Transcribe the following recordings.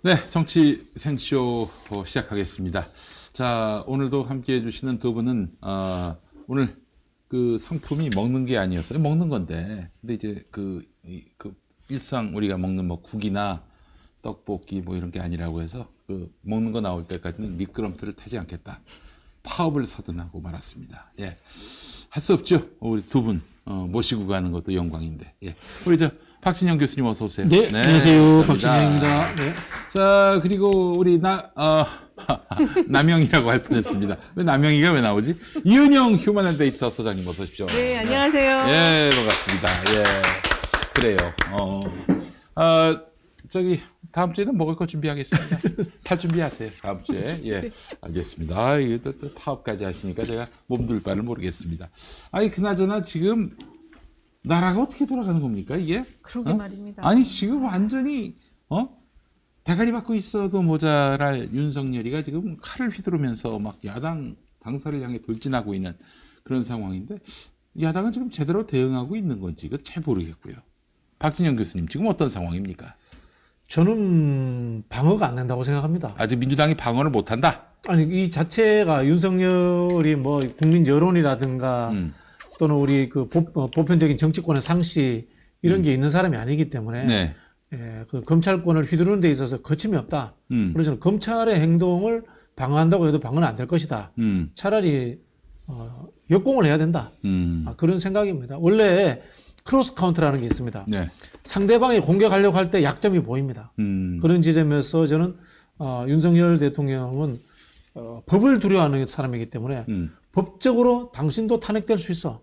네, 정치 생쇼 시작하겠습니다. 자, 오늘도 함께 해주시는 두 분은, 오늘 그 상품이 먹는 게 아니었어요. 먹는 건데. 근데 이제 일상 우리가 먹는 뭐 국이나 떡볶이 뭐 이런 게 아니라고 해서 그 먹는 거 나올 때까지는 미끄럼틀을 타지 않겠다. 파업을 서든하고 말았습니다. 예. 할 수 없죠. 우리 두 분, 모시고 가는 것도 영광인데. 예. 우리 박진영 교수님 어서 오세요. 네, 안녕하세요. 박진영입니다. 네. 자, 그리고 우리 남영이라고 할 뻔했습니다. 왜 남영이가 왜 나오지? 이은영 휴먼앤데이터 소장님 어서 오십시오. 네, 안녕하세요. 예, 반갑습니다. 예, 그래요. 다음 주에는 먹을 거 준비하겠습니다. 탈 준비하세요. 다음 주에. 예, 알겠습니다. 이게 또 파업까지 하시니까 제가 몸둘 바를 모르겠습니다. 아니, 그나저나 지금 나라가 어떻게 돌아가는 겁니까, 이게? 그러게 말입니다. 아니, 지금 완전히, 대가리 받고 있어도 모자랄 윤석열이가 지금 칼을 휘두르면서 막 야당 당사를 향해 돌진하고 있는 그런 상황인데, 야당은 지금 제대로 대응하고 있는 건지, 이거 잘 모르겠고요. 박진영 교수님, 지금 어떤 상황입니까? 저는 방어가 안 된다고 생각합니다. 아직 민주당이 방어를 못한다? 아니, 이 자체가 윤석열이 뭐 국민 여론이라든가 또는 우리 그 보편적인 정치권의 상시 이런 게 있는 사람이 아니기 때문에 네. 예, 그 검찰권을 휘두르는 데 있어서 거침이 없다. 그래서 저는 검찰의 행동을 방어한다고 해도 방어는 안 될 것이다. 차라리 역공을 해야 된다. 그런 생각입니다. 원래 크로스 카운트라는 게 있습니다. 네. 상대방이 공격하려고 할 때 약점이 보입니다. 그런 지점에서 저는 윤석열 대통령은 법을 두려워하는 사람이기 때문에 법적으로 당신도 탄핵될 수 있어.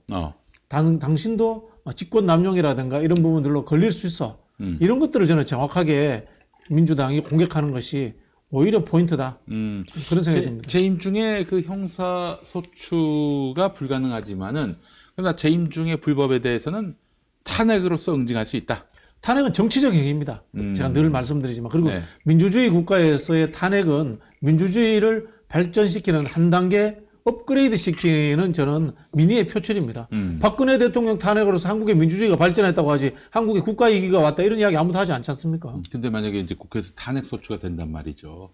당신도 직권 남용이라든가 이런 부분들로 걸릴 수 있어. 이런 것들을 저는 정확하게 민주당이 공격하는 것이 오히려 포인트다. 그런 생각이 듭니다. 재임 중에 그 형사 소추가 불가능하지만은 그러나 재임 중에 불법에 대해서는 탄핵으로서 응징할 수 있다. 탄핵은 정치적 행위입니다. 제가 늘 말씀드리지만. 그리고 네. 민주주의 국가에서의 탄핵은 민주주의를 발전시키는 한 단계 업그레이드 시키는 저는 민의의 표출입니다. 박근혜 대통령 탄핵으로서 한국의 민주주의가 발전했다고 하지 한국의 국가 위기가 왔다 이런 이야기 아무도 하지 않지 않습니까? 근데 만약에 이제 국회에서 탄핵 소추가 된단 말이죠.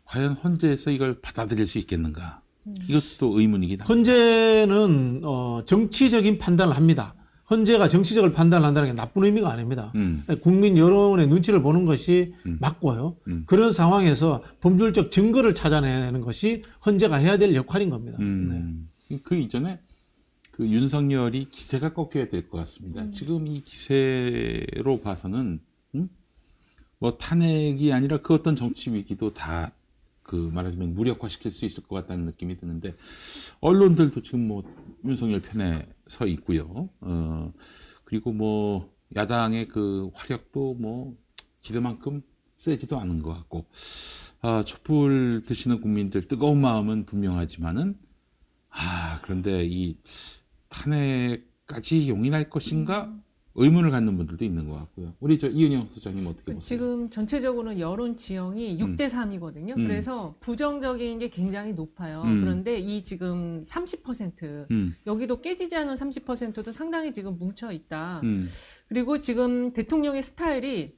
과연 헌재에서 이걸 받아들일 수 있겠는가? 이것도 의문이긴 합니다. 헌재는 정치적인 판단을 합니다. 헌재가 정치적을 판단한다는 게 나쁜 의미가 아닙니다. 국민 여론의 눈치를 보는 것이 맞고요. 그런 상황에서 법률적 증거를 찾아내는 것이 헌재가 해야 될 역할인 겁니다. 네. 그 이전에 그 윤석열이 기세가 꺾여야 될 것 같습니다. 지금 이 기세로 봐서는 뭐 탄핵이 아니라 그 어떤 정치 위기도 다 그 말하자면 무력화시킬 수 있을 것 같다는 느낌이 드는데 언론들도 지금 뭐 윤석열 편에 서 있고요. 그리고 뭐 야당의 그 화력도 뭐 기대만큼 세지도 않은 것 같고 촛불 드시는 국민들 뜨거운 마음은 분명하지만은 그런데 이 탄핵까지 용인할 것인가 의문을 갖는 분들도 있는 것 같고요. 우리 이은영 소장님 어떻게 보세요? 지금 전체적으로는 여론 지형이 6대 3이거든요. 그래서 부정적인 게 굉장히 높아요. 그런데 이 지금 30% 여기도 깨지지 않은 30%도 상당히 지금 뭉쳐 있다. 그리고 지금 대통령의 스타일이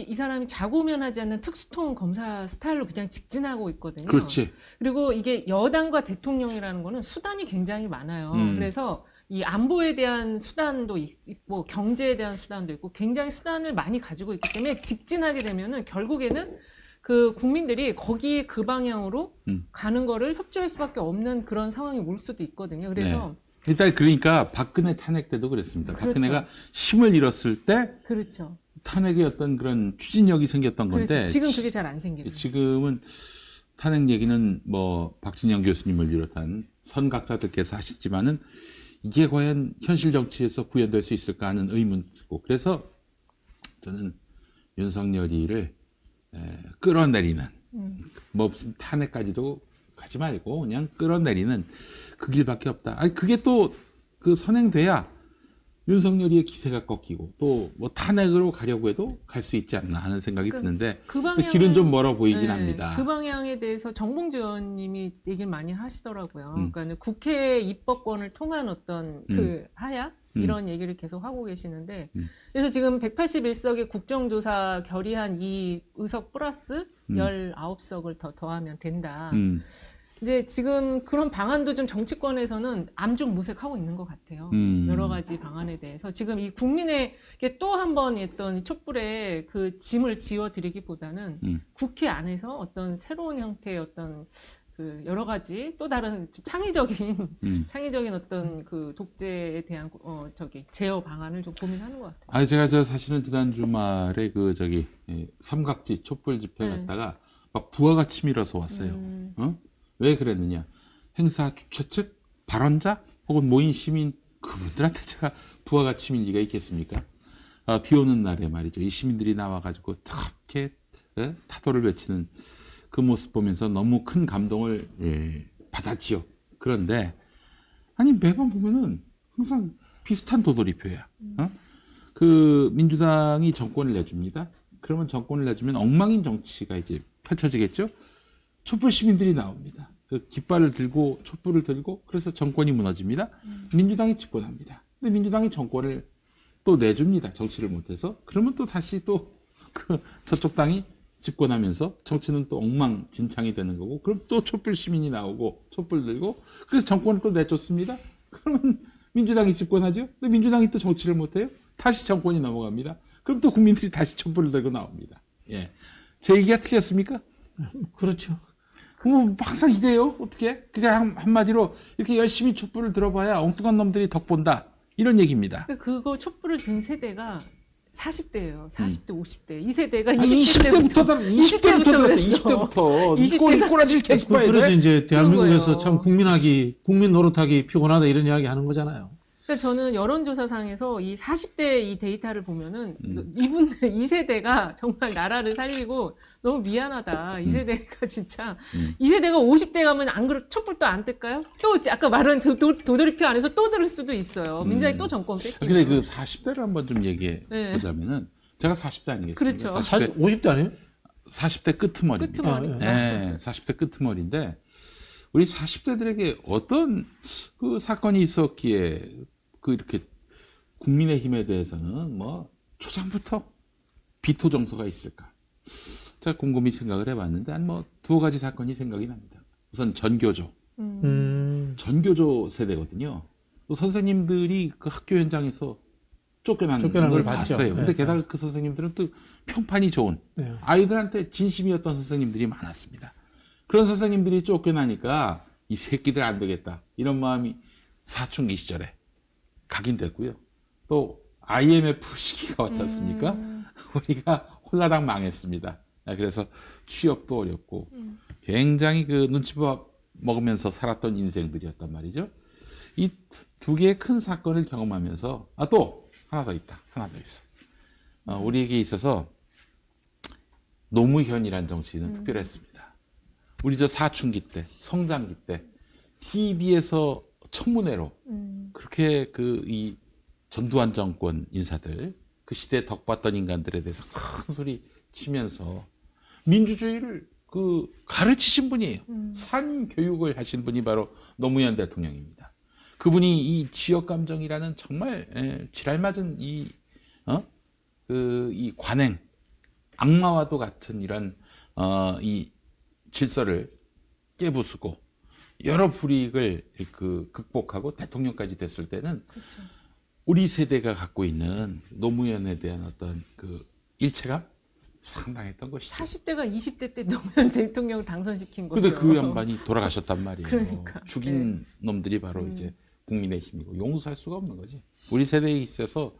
이 사람이 자고면하지 않는 특수통 검사 스타일로 그냥 직진하고 있거든요. 그렇지. 그리고 이게 여당과 대통령이라는 거는 수단이 굉장히 많아요. 그래서 이 안보에 대한 수단도 있고 경제에 대한 수단도 있고 굉장히 수단을 많이 가지고 있기 때문에 직진하게 되면은 결국에는 그 국민들이 거기에 그 방향으로 가는 거를 협조할 수밖에 없는 그런 상황이 올 수도 있거든요. 그래서 네. 일단 그러니까 박근혜 탄핵 때도 그랬습니다. 그렇죠. 박근혜가 힘을 잃었을 때 그렇죠. 탄핵의 어떤 그런 추진력이 생겼던 건데 그렇죠. 지금 그게 잘 안 생기는. 지금은 탄핵 얘기는 뭐 박진영 교수님을 비롯한 선각자들께서 하시지만은 이게 과연 현실 정치에서 구현될 수 있을까 하는 의문이 들고 그래서 저는 윤석열이를 끌어내리는 뭐 무슨 탄핵까지도 가지 말고 그냥 끌어내리는 그 길밖에 없다. 그게 또 그 선행돼야 윤석열이의 기세가 꺾이고 또 뭐 탄핵으로 가려고 해도 갈 수 있지 않나 하는 생각이 드는데 그 방향은, 길은 좀 멀어 보이긴 네, 합니다. 그 방향에 대해서 정봉주 의원님이 얘기를 많이 하시더라고요. 그러니까 국회 입법권을 통한 어떤 그 하야 이런 얘기를 계속 하고 계시는데 그래서 지금 181석의 국정조사 결의한 이 의석 플러스 19석을 더 더하면 된다. 이제 지금 그런 방안도 좀 정치권에서는 암중모색하고 있는 것 같아요. 여러 가지 방안에 대해서 지금 이 국민에게 또 한 번 했던 촛불에 그 짐을 지워드리기보다는 국회 안에서 어떤 새로운 형태의 어떤 그 여러 가지 또 다른 창의적인 어떤 그 독재에 대한 제어 방안을 좀 고민하는 것 같아요. 아, 제가 사실은 지난 주말에 삼각지 촛불 집회 갔다가 막 부하가 치밀어서 왔어요. 왜 그랬느냐? 행사 주최 측, 발언자 혹은 모인 시민 그분들한테 제가 부하가 치밀 리가 있겠습니까? 비 오는 날에 말이죠. 이 시민들이 나와가지고 뜨겁게 타도를 외치는 그 모습 보면서 너무 큰 감동을 받았지요. 그런데 아니 매번 보면은 항상 비슷한 도돌이표야. 그 민주당이 정권을 내줍니다. 그러면 정권을 내주면 엉망인 정치가 이제 펼쳐지겠죠. 촛불 시민들이 나옵니다. 그 깃발을 들고 촛불을 들고 그래서 정권이 무너집니다. 민주당이 집권합니다. 근데 민주당이 정권을 또 내줍니다. 정치를 못해서. 그러면 또 다시 또 그 저쪽 당이 집권하면서 정치는 또 엉망진창이 되는 거고 그럼 또 촛불 시민이 나오고 촛불 들고 그래서 정권을 또 내줬습니다. 그러면 민주당이 집권하죠. 근데 민주당이 또 정치를 못해요. 다시 정권이 넘어갑니다. 그럼 또 국민들이 다시 촛불을 들고 나옵니다. 예, 제 얘기가 틀렸습니까? 그렇죠. 그럼 항상 이래요. 어떻게? 그냥 한마디로 이렇게 열심히 촛불을 들어봐야 엉뚱한 놈들이 덕본다. 이런 얘기입니다. 그거 촛불을 든 세대가 40대예요. 40대, 50대. 이 세대가 20대부터 그랬어. 20대부터. 이 꼬라지를 계속 봐야 돼. 그래서 이제 대한민국에서 참 국민 노릇하기 피곤하다 이런 이야기 하는 거잖아요. 그러니까 저는 여론조사상에서 이 40대 이 데이터를 보면은 이 세대가 정말 나라를 살리고 너무 미안하다. 이 세대가 진짜 이 세대가 50대 가면 안 그럴 촛불도 안 뜰까요? 또 아까 말한 도돌이표 안에서 또 들을 수도 있어요. 민주당이 또 정권 뺏기면. 근데 그 40대를 한번 좀 얘기해 보자면은 제가 40대 아니겠습니까? 그렇죠. 50대 아니에요? 40대 끄트머리입니다. 네, 40대 끄트머리인데 우리 40대들에게 어떤 그 사건이 있었기에 그 이렇게 국민의힘에 대해서는 뭐 초장부터 비토 정서가 있을까? 제가 곰곰이 생각을 해봤는데 한 뭐 두어 가지 사건이 생각이 납니다. 우선 전교조, 전교조 세대거든요. 또 선생님들이 그 학교 현장에서 쫓겨나는 걸 봤어요. 근데 게다가 그 선생님들은 또 평판이 좋은 아이들한테 진심이었던 선생님들이 많았습니다. 그런 선생님들이 쫓겨나니까 이 새끼들 안 되겠다 이런 마음이 사춘기 시절에 각인됐고요. 또 IMF 시기가 왔지 않습니까? 우리가 홀라당 망했습니다. 그래서 취업도 어렵고 굉장히 그 눈치밥 먹으면서 살았던 인생들이었단 말이죠. 이 두 개의 큰 사건을 경험하면서 또 하나 더 있다. 하나 더 있어. 우리에게 있어서 노무현이란 정치인은 특별했습니다. 우리 저 사춘기 때, 성장기 때 TV에서 청문회로 그렇게 이 전두환 정권 인사들 그 시대에 덕봤던 인간들에 대해서 큰 소리 치면서 민주주의를 가르치신 분이에요. 산 교육을 하신 분이 바로 노무현 대통령입니다. 그분이 이 지역 감정이라는 정말 지랄맞은 이 관행, 악마와도 같은 이런 이 질서를 깨부수고 여러 불이익을 극복하고 대통령까지 됐을 때는 그렇죠. 우리 세대가 갖고 있는 노무현에 대한 어떤 그 일체감 상당했던 것이죠. 40대가 20대 때 노무현 대통령을 당선시킨 거죠. 근데 그 양반이 돌아가셨단 말이에요. 그러니까. 죽인 놈들이 바로 이제 국민의힘이고 용서할 수가 없는 거지. 우리 세대에 있어서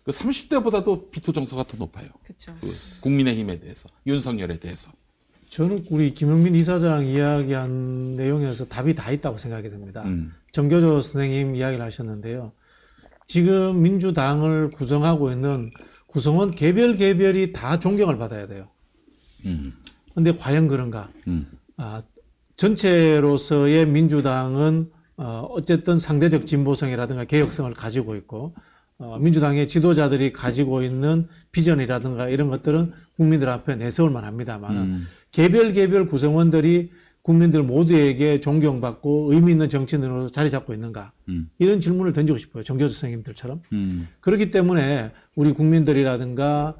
그 30대보다도 비토 정서가 더 높아요. 그렇죠. 그 국민의힘에 대해서, 윤석열에 대해서. 저는 우리 김용민 이사장 이야기한 내용에서 답이 다 있다고 생각이 됩니다. 정교조 선생님 이야기를 하셨는데요. 지금 민주당을 구성하고 있는 구성원 개별이 다 존경을 받아야 돼요. 그런데 과연 그런가? 전체로서의 민주당은 어쨌든 상대적 진보성이라든가 개혁성을 가지고 있고 민주당의 지도자들이 가지고 있는 비전이라든가 이런 것들은 국민들 앞에 내세울 만합니다만 개별 구성원들이 국민들 모두에게 존경받고 의미 있는 정치인으로 자리 잡고 있는가? 이런 질문을 던지고 싶어요. 종교조 선생님들처럼. 그렇기 때문에 우리 국민들이라든가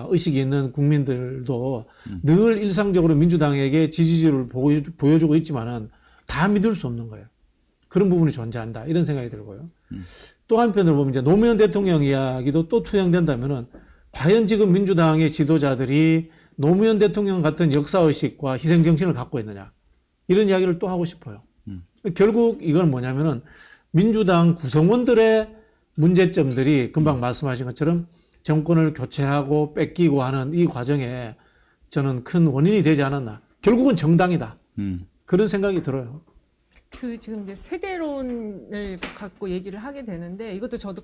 의식이 있는 국민들도 늘 일상적으로 민주당에게 지지율을 보여주고 있지만은 다 믿을 수 없는 거예요. 그런 부분이 존재한다. 이런 생각이 들고요. 또 한편으로 보면 이제 노무현 대통령 이야기도 또 투영된다면은 과연 지금 민주당의 지도자들이 노무현 대통령 같은 역사의식과 희생정신을 갖고 있느냐. 이런 이야기를 또 하고 싶어요. 결국 이건 뭐냐면은 민주당 구성원들의 문제점들이 금방 말씀하신 것처럼 정권을 교체하고 뺏기고 하는 이 과정에 저는 큰 원인이 되지 않았나. 결국은 정당이다. 그런 생각이 들어요. 그 지금 이제 세대론을 갖고 얘기를 하게 되는데 이것도 저도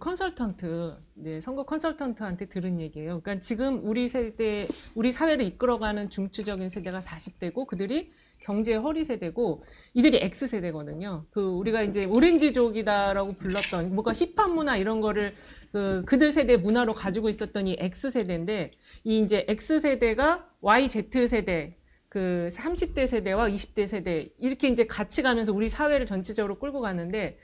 선거 컨설턴트한테 들은 얘기예요. 그러니까 지금 우리 사회를 이끌어가는 중추적인 세대가 40대고 그들이 경제의 허리 세대고 이들이 X 세대거든요. 우리가 이제 오렌지족이다라고 불렀던 뭔가 힙합 문화 이런 거를 그들 세대 문화로 가지고 있었던 이 X 세대인데 이 이제 X 세대가 YZ 세대 30대 세대와 20대 세대 이렇게 이제 같이 가면서 우리 사회를 전체적으로 끌고 가는데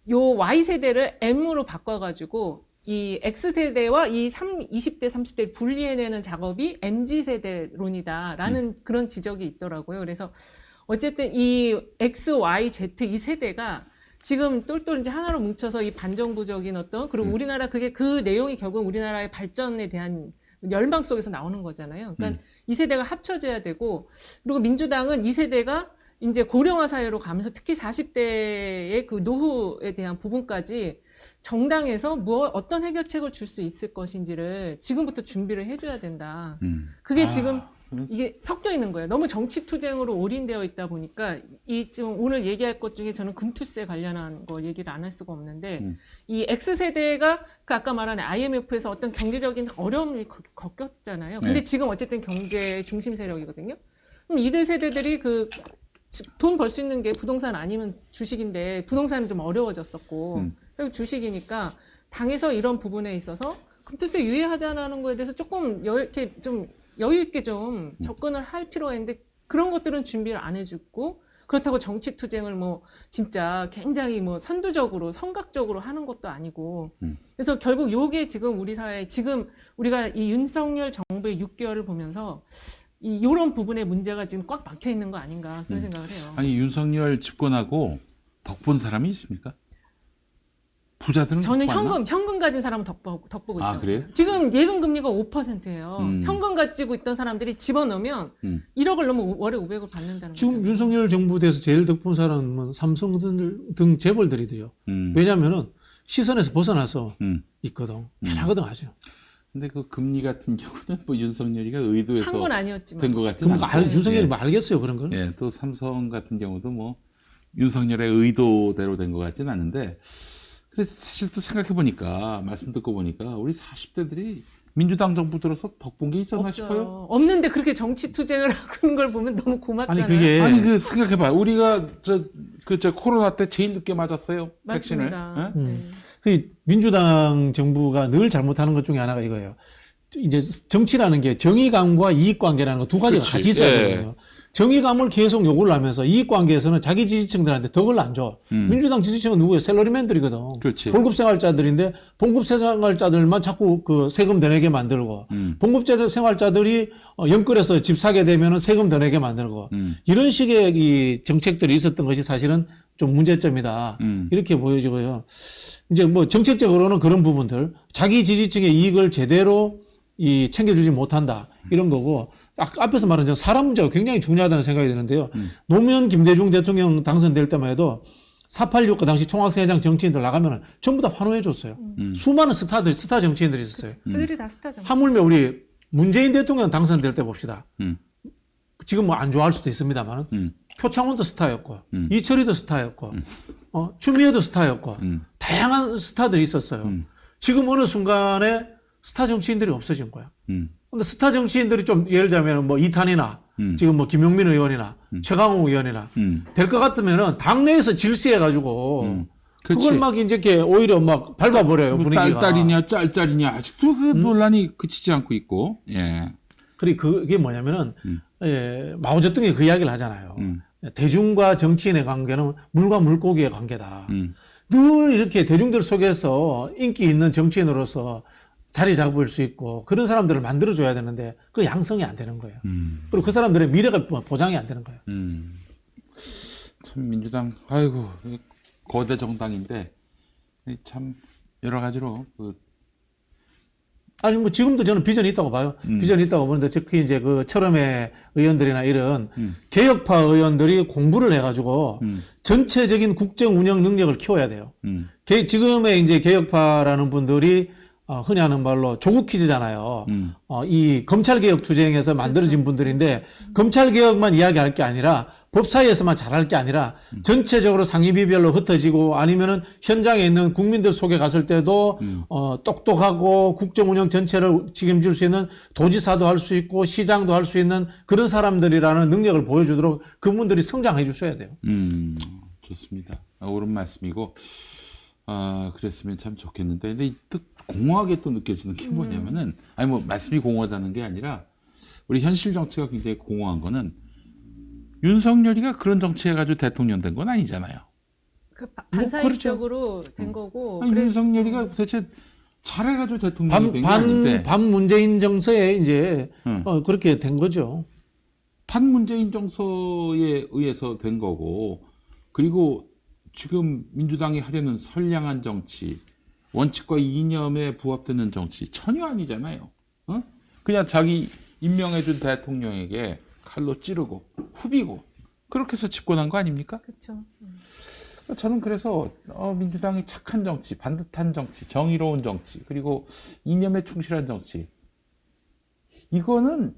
요 Y 세대를 M으로 바꿔가지고 이 X 세대와 이 20대 30대 분리해내는 작업이 MZ 세대론이다라는 그런 지적이 있더라고요. 그래서 어쨌든 이 X, Y, Z 이 세대가 지금 똘똘 이제 하나로 뭉쳐서 이 반정부적인 그리고 우리나라 그 내용이 결국 우리나라의 발전에 대한 열망 속에서 나오는 거잖아요. 그러니까 이 세대가 합쳐져야 되고, 그리고 민주당은 이 세대가 이제 고령화 사회로 가면서 특히 40대의 그 노후에 대한 부분까지 정당에서 어떤 해결책을 줄 수 있을 것인지를 지금부터 준비를 해줘야 된다. 그게 지금 이게 섞여 있는 거예요. 너무 정치 투쟁으로 올인되어 있다 보니까 지금 오늘 얘기할 것 중에 저는 금투세 관련한 거 얘기를 안 할 수가 없는데 이 X세대가 아까 말한 IMF에서 어떤 경제적인 어려움을 겪었잖아요. 근데 지금 어쨌든 경제 중심 세력이거든요. 그럼 이들 세대들이 돈 벌 수 있는 게 부동산 아니면 주식인데 부동산은 좀 어려워졌었고 주식이니까 당에서 이런 부분에 있어서 금투세 유예하자는 거에 대해서 조금 이렇게 좀 여유 있게 좀 접근을 할 필요가 있는데 그런 것들은 준비를 안 해주고 그렇다고 정치 투쟁을 진짜 굉장히 선두적으로 선각적으로 하는 것도 아니고 그래서 결국 요게 지금 우리 사회에 지금 우리가 이 윤석열 정부의 6개월을 보면서 이런 부분에 문제가 지금 꽉 막혀 있는 거 아닌가 그런 생각을 해요. 아니 윤석열 집권하고 덕본 사람이 있습니까? 부자들은 저는 현금 가진 사람은 덕보고 있죠. 그래요? 지금 예금 금리가 5%예요. 현금 가지고 있던 사람들이 집어넣으면 1억을 넘으면 월에 500을 받는다는 지금 거잖아요. 윤석열 정부 대해서 제일 덕본 사람은 삼성 등 재벌들이돼요. 왜냐하면은 시선에서 벗어나서 있거든. 편하거든 아주. 근데 그 금리 같은 경우는 윤석열이가 의도해서 한 건 아니었지만 된 것 같은 않고. 윤석열이 알겠어요 그런 걸. 예, 또 삼성 같은 경우도 윤석열의 의도대로 된 것 같지는 않은데. 그래서 사실 또 생각해보니까, 말씀 듣고 보니까, 우리 40대들이 민주당 정부 들어서 덕본 게 있었나 없어요. 싶어요? 없는데 그렇게 정치 투쟁을 하는 걸 보면 너무 고맙잖아요. 아니, 생각해봐요. 우리가 코로나 때 제일 늦게 맞았어요. 맞습니다. 백신을. 민주당 정부가 늘 잘못하는 것 중에 하나가 이거예요. 이제 정치라는 게 정의감과 이익관계라는 거 두 가지가 같이 있어야 되거든요. 정의감을 계속 요구를 하면서 이익관계에서는 자기 지지층들한테 덕을 안 줘. 민주당 지지층은 누구예요? 샐러리맨들이거든. 그렇지. 봉급생활자들인데 봉급생활자들만 자꾸 세금 더 내게 만들고 봉급생활자들이 연끌해서 집 사게 되면 세금 더 내게 만들고 이런 식의 이 정책들이 있었던 것이 사실은 좀 문제점이다. 이렇게 보여지고요. 이제 정책적으로는 그런 부분들 자기 지지층의 이익을 제대로 챙겨주지 못한다. 이런 거고 앞에서 말한 사람 문제가 굉장히 중요하다는 생각이 드는데요. 노무현 김대중 대통령 당선될 때만 해도 486 그 당시 총학생회장 정치인들 나가면 전부 다 환호해 줬어요. 수많은 스타 정치인들이 있었어요. 그들이 다 스타죠. 하물며 우리 문재인 대통령 당선될 때 봅시다. 지금 안 좋아할 수도 있습니다만 표창원도 스타였고 이철희도 스타였고 추미애도 스타였고 다양한 스타들이 있었어요. 지금 어느 순간에 스타 정치인들이 없어진 거야. 근데 스타 정치인들이 좀 예를 들자면 이탄이나 지금 김용민 의원이나 최강욱 의원이나 될 것 같으면은 당내에서 질시해가지고 그걸 막 이제 이렇게 오히려 막 밟아버려요 분위기가. 딸딸이냐 짤짤이냐 아직도 그 논란이 그치지 않고 있고. 예. 그리고 그게 뭐냐면은 마오쩌둥이 그 이야기를 하잖아요. 대중과 정치인의 관계는 물과 물고기의 관계다. 늘 이렇게 대중들 속에서 인기 있는 정치인으로서 자리 잡을 수 있고 그런 사람들을 만들어줘야 되는데 그 양성이 안 되는 거예요. 그리고 그 사람들의 미래가 보장이 안 되는 거예요. 참 민주당 아이고 거대 정당인데 참 여러 가지로 아니 뭐 지금도 저는 비전이 있다고 봐요. 비전이 있다고 보는데 특히 이제 그 철험의 의원들이나 이런 개혁파 의원들이 공부를 해가지고 전체적인 국정 운영 능력을 키워야 돼요. 지금의 이제 개혁파라는 분들이 흔히 하는 말로 조국 퀴즈잖아요. 이 검찰개혁 투쟁에서 만들어진 분들인데 검찰개혁만 이야기할 게 아니라 법사위에서만 잘할 게 아니라 전체적으로 상임위별로 흩어지고 아니면은 현장에 있는 국민들 속에 갔을 때도 똑똑하고 국정운영 전체를 책임질 수 있는 도지사도 할 수 있고 시장도 할 수 있는 그런 사람들이라는 능력을 보여주도록 그분들이 성장해 주셔야 돼요. 좋습니다. 옳은 말씀이고 그랬으면 참 좋겠는데 근데 공허하게 또 느껴지는 게 뭐냐면은 아니 뭐 말씀이 공허하다는 게 아니라 우리 현실 정치가 굉장히 공허한 거는 윤석열이가 그런 정치해가지고 대통령 된 건 아니잖아요. 그 반사회적으로 된 거고. 아니, 윤석열이가 도대체 잘해가지고 대통령이 된 게 아닌데. 반 문재인 정서에 이제 그렇게 된 거죠. 반 문재인 정서에 의해서 된 거고 그리고 지금 민주당이 하려는 선량한 정치, 원칙과 이념에 부합되는 정치 전혀 아니잖아요. 그냥 자기 임명해준 대통령에게 칼로 찌르고 후비고 그렇게 해서 집권한 거 아닙니까? 그렇죠. 저는 그래서 민주당이 착한 정치, 반듯한 정치, 정의로운 정치, 그리고 이념에 충실한 정치 이거는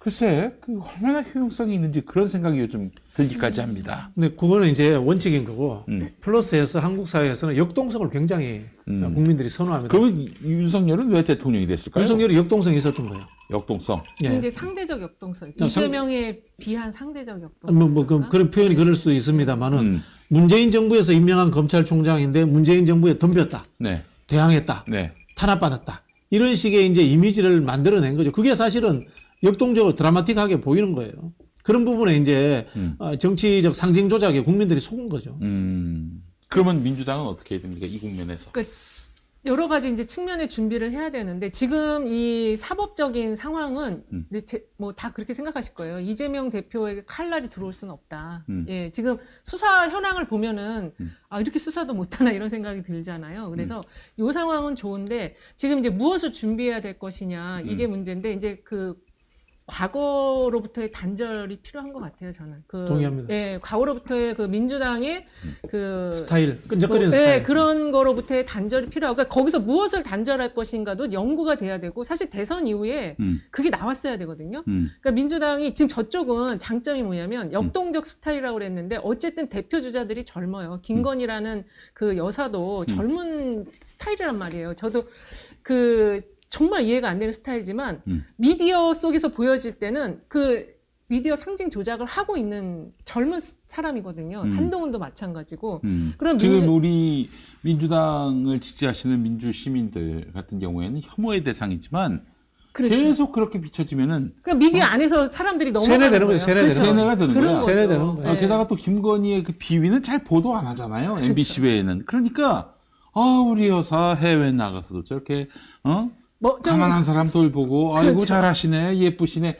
글쎄 얼마나 효용성이 있는지 그런 생각이 요즘 들기까지 합니다. 근데 그거는 이제 원칙인 거고 플러스해서 한국 사회에서는 역동성을 굉장히 국민들이 선호합니다. 그럼 윤석열은 왜 대통령이 됐을까요? 윤석열이 역동성이 있었던 거예요. 역동성. 근데 상대적 역동성. 이재명에 비한 상대적 역동성. 그런 표현이 그럴 수도 있습니다만은 문재인 정부에서 임명한 검찰총장인데 문재인 정부에 덤볐다. 네. 대항했다. 네. 탄압받았다. 이런 식의 이제 이미지를 만들어낸 거죠. 그게 사실은 역동적으로 드라마틱하게 보이는 거예요. 그런 부분에 이제 정치적 상징 조작에 국민들이 속은 거죠. 그러면 민주당은 어떻게 해야 됩니까? 이 국면에서. 그러니까 여러 가지 이제 측면의 준비를 해야 되는데 지금 이 사법적인 상황은 뭐 다 그렇게 생각하실 거예요. 이재명 대표에게 칼날이 들어올 수는 없다. 예, 지금 수사 현황을 보면은 이렇게 수사도 못하나 이런 생각이 들잖아요. 그래서 이 상황은 좋은데 지금 이제 무엇을 준비해야 될 것이냐 이게 문제인데 이제 과거로부터의 단절이 필요한 것 같아요, 저는. 동의합니다. 예, 과거로부터의 민주당의 스타일, 끈적거리는 스타일. 예, 그런 거로부터의 단절이 필요하고, 그러니까 거기서 무엇을 단절할 것인가도 연구가 돼야 되고, 사실 대선 이후에 그게 나왔어야 되거든요. 그러니까 민주당이 지금 저쪽은 장점이 뭐냐면 역동적 스타일이라고 그랬는데, 어쨌든 대표 주자들이 젊어요. 김건희라는 그 여사도 젊은 스타일이란 말이에요. 저도 정말 이해가 안 되는 스타일이지만 미디어 속에서 보여질 때는 미디어 상징 조작을 하고 있는 젊은 사람이거든요. 한동훈도 마찬가지고. 그럼 지금 우리 민주당을 지지하시는 민주 시민들 같은 경우에는 혐오의 대상이지만 그렇죠. 계속 그렇게 비춰지면은 그러니까 미디어 안에서 사람들이 넘어가는 세뇌되는 거예요. 세뇌가 되는 거예요. 세뇌되는 거예요. 게다가 또 김건희의 비위는 잘 보도 안 하잖아요. 그렇죠. MBC 외에는. 그러니까 우리 여사 해외 나가서도 저렇게 가만한 사람 돌보고 아이고 그렇죠. 잘하시네 예쁘시네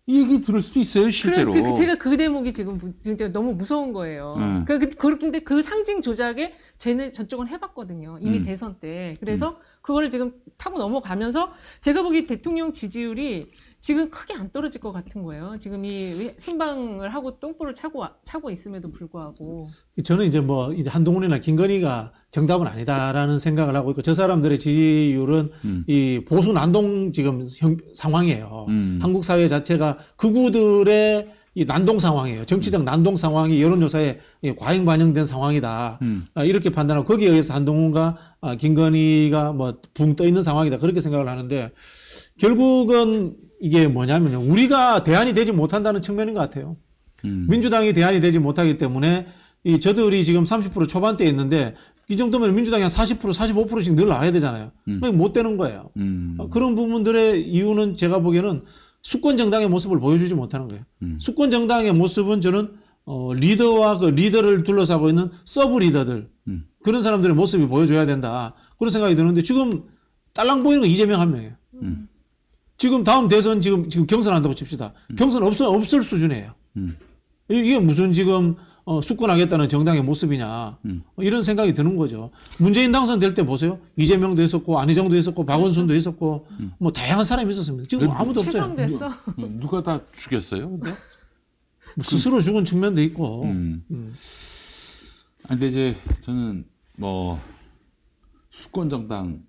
이 얘기 들을 수도 있어요 실제로. 그래서 제가 그 대목이 지금 진짜 너무 무서운 거예요. 그런데 그 상징 조작에 저쪽은 해봤거든요. 이미 대선 때. 그래서 그거를 지금 타고 넘어가면서 제가 보기 대통령 지지율이 지금 크게 안 떨어질 것 같은 거예요. 지금 이 순방을 하고 똥볼을 차고 있음에도 불구하고. 저는 이제 이제 한동훈이나 김건희가 정답은 아니다라는 생각을 하고 있고 저 사람들의 지지율은 이 보수 난동 지금 상황이에요. 한국 사회 자체가 극우들의 이 난동 상황이에요. 정치적 난동 상황이 여론조사에 과잉 반영된 상황이다. 이렇게 판단하고 거기에 의해서 한동훈과 김건희가 붕 떠 있는 상황이다. 그렇게 생각을 하는데 결국은 이게 뭐냐면요. 우리가 대안이 되지 못한다는 측면인 것 같아요. 민주당이 대안이 되지 못하기 때문에 저들이 지금 30% 초반대에 있는데 이 정도면 민주당이 한 40%, 45%씩 늘 나와야 되잖아요. 못 되는 거예요. 그런 부분들의 이유는 제가 보기에는 수권 정당의 모습을 보여주지 못하는 거예요. 수권 정당의 모습은 저는 리더와 그 리더를 둘러싸고 있는 서브 리더들 그런 사람들의 모습이 보여줘야 된다. 그런 생각이 드는데 지금 딸랑 보이는 건 이재명 한 명이에요. 지금 다음 대선 지금 경선한다고 칩시다. 경선 없을 수준이에요. 이게 무슨 지금 수권하겠다는 정당의 모습이냐 이런 생각이 드는 거죠. 문재인 당선될 때 보세요. 이재명도 했었고 안희정도 했었고 박원순도 했었고 뭐 다양한 사람이 있었습니다. 지금 아무도 없어요. 최성됐어. 누가 다 죽였어요? 근데? 스스로 죽은 측면도 있고. 근데 이제 저는 뭐 수권 정당은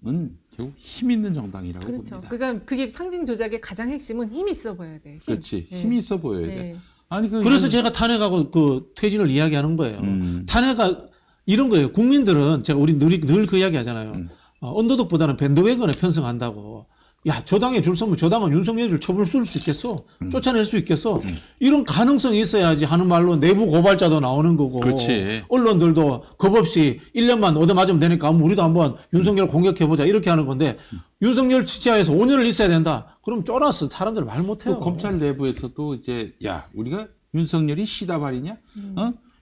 결국 힘 있는 정당이라고 그렇죠. 봅니다. 그러니까 그게 상징 조작의 가장 핵심은 힘이 있어 보여야 돼. 힘. 그렇지. 네. 힘이 있어 보여야 돼. 네. 아니 그래서 제가 탄핵하고 그 퇴진을 이야기하는 거예요. 탄핵가 이런 거예요. 국민들은 제가 우리 늘 그 이야기 하잖아요. 언더독보다는 밴드웨건에 편승한다고. 야, 저 당에 줄 서면 저 당은 윤석열을 처벌 쏠 수 있겠어? 쫓아낼 수 있겠어? 이런 가능성이 있어야지 하는 말로 내부 고발자도 나오는 거고. 그렇지. 언론들도 겁 없이 1년만 얻어맞으면 되니까 우리도 한번 윤석열 공격해보자 이렇게 하는 건데 윤석열 지하에서 5년을 있어야 된다. 그럼 쫄아서 사람들 말 못해요. 검찰 내부에서도 이제 야 우리가 윤석열이 시다발이냐?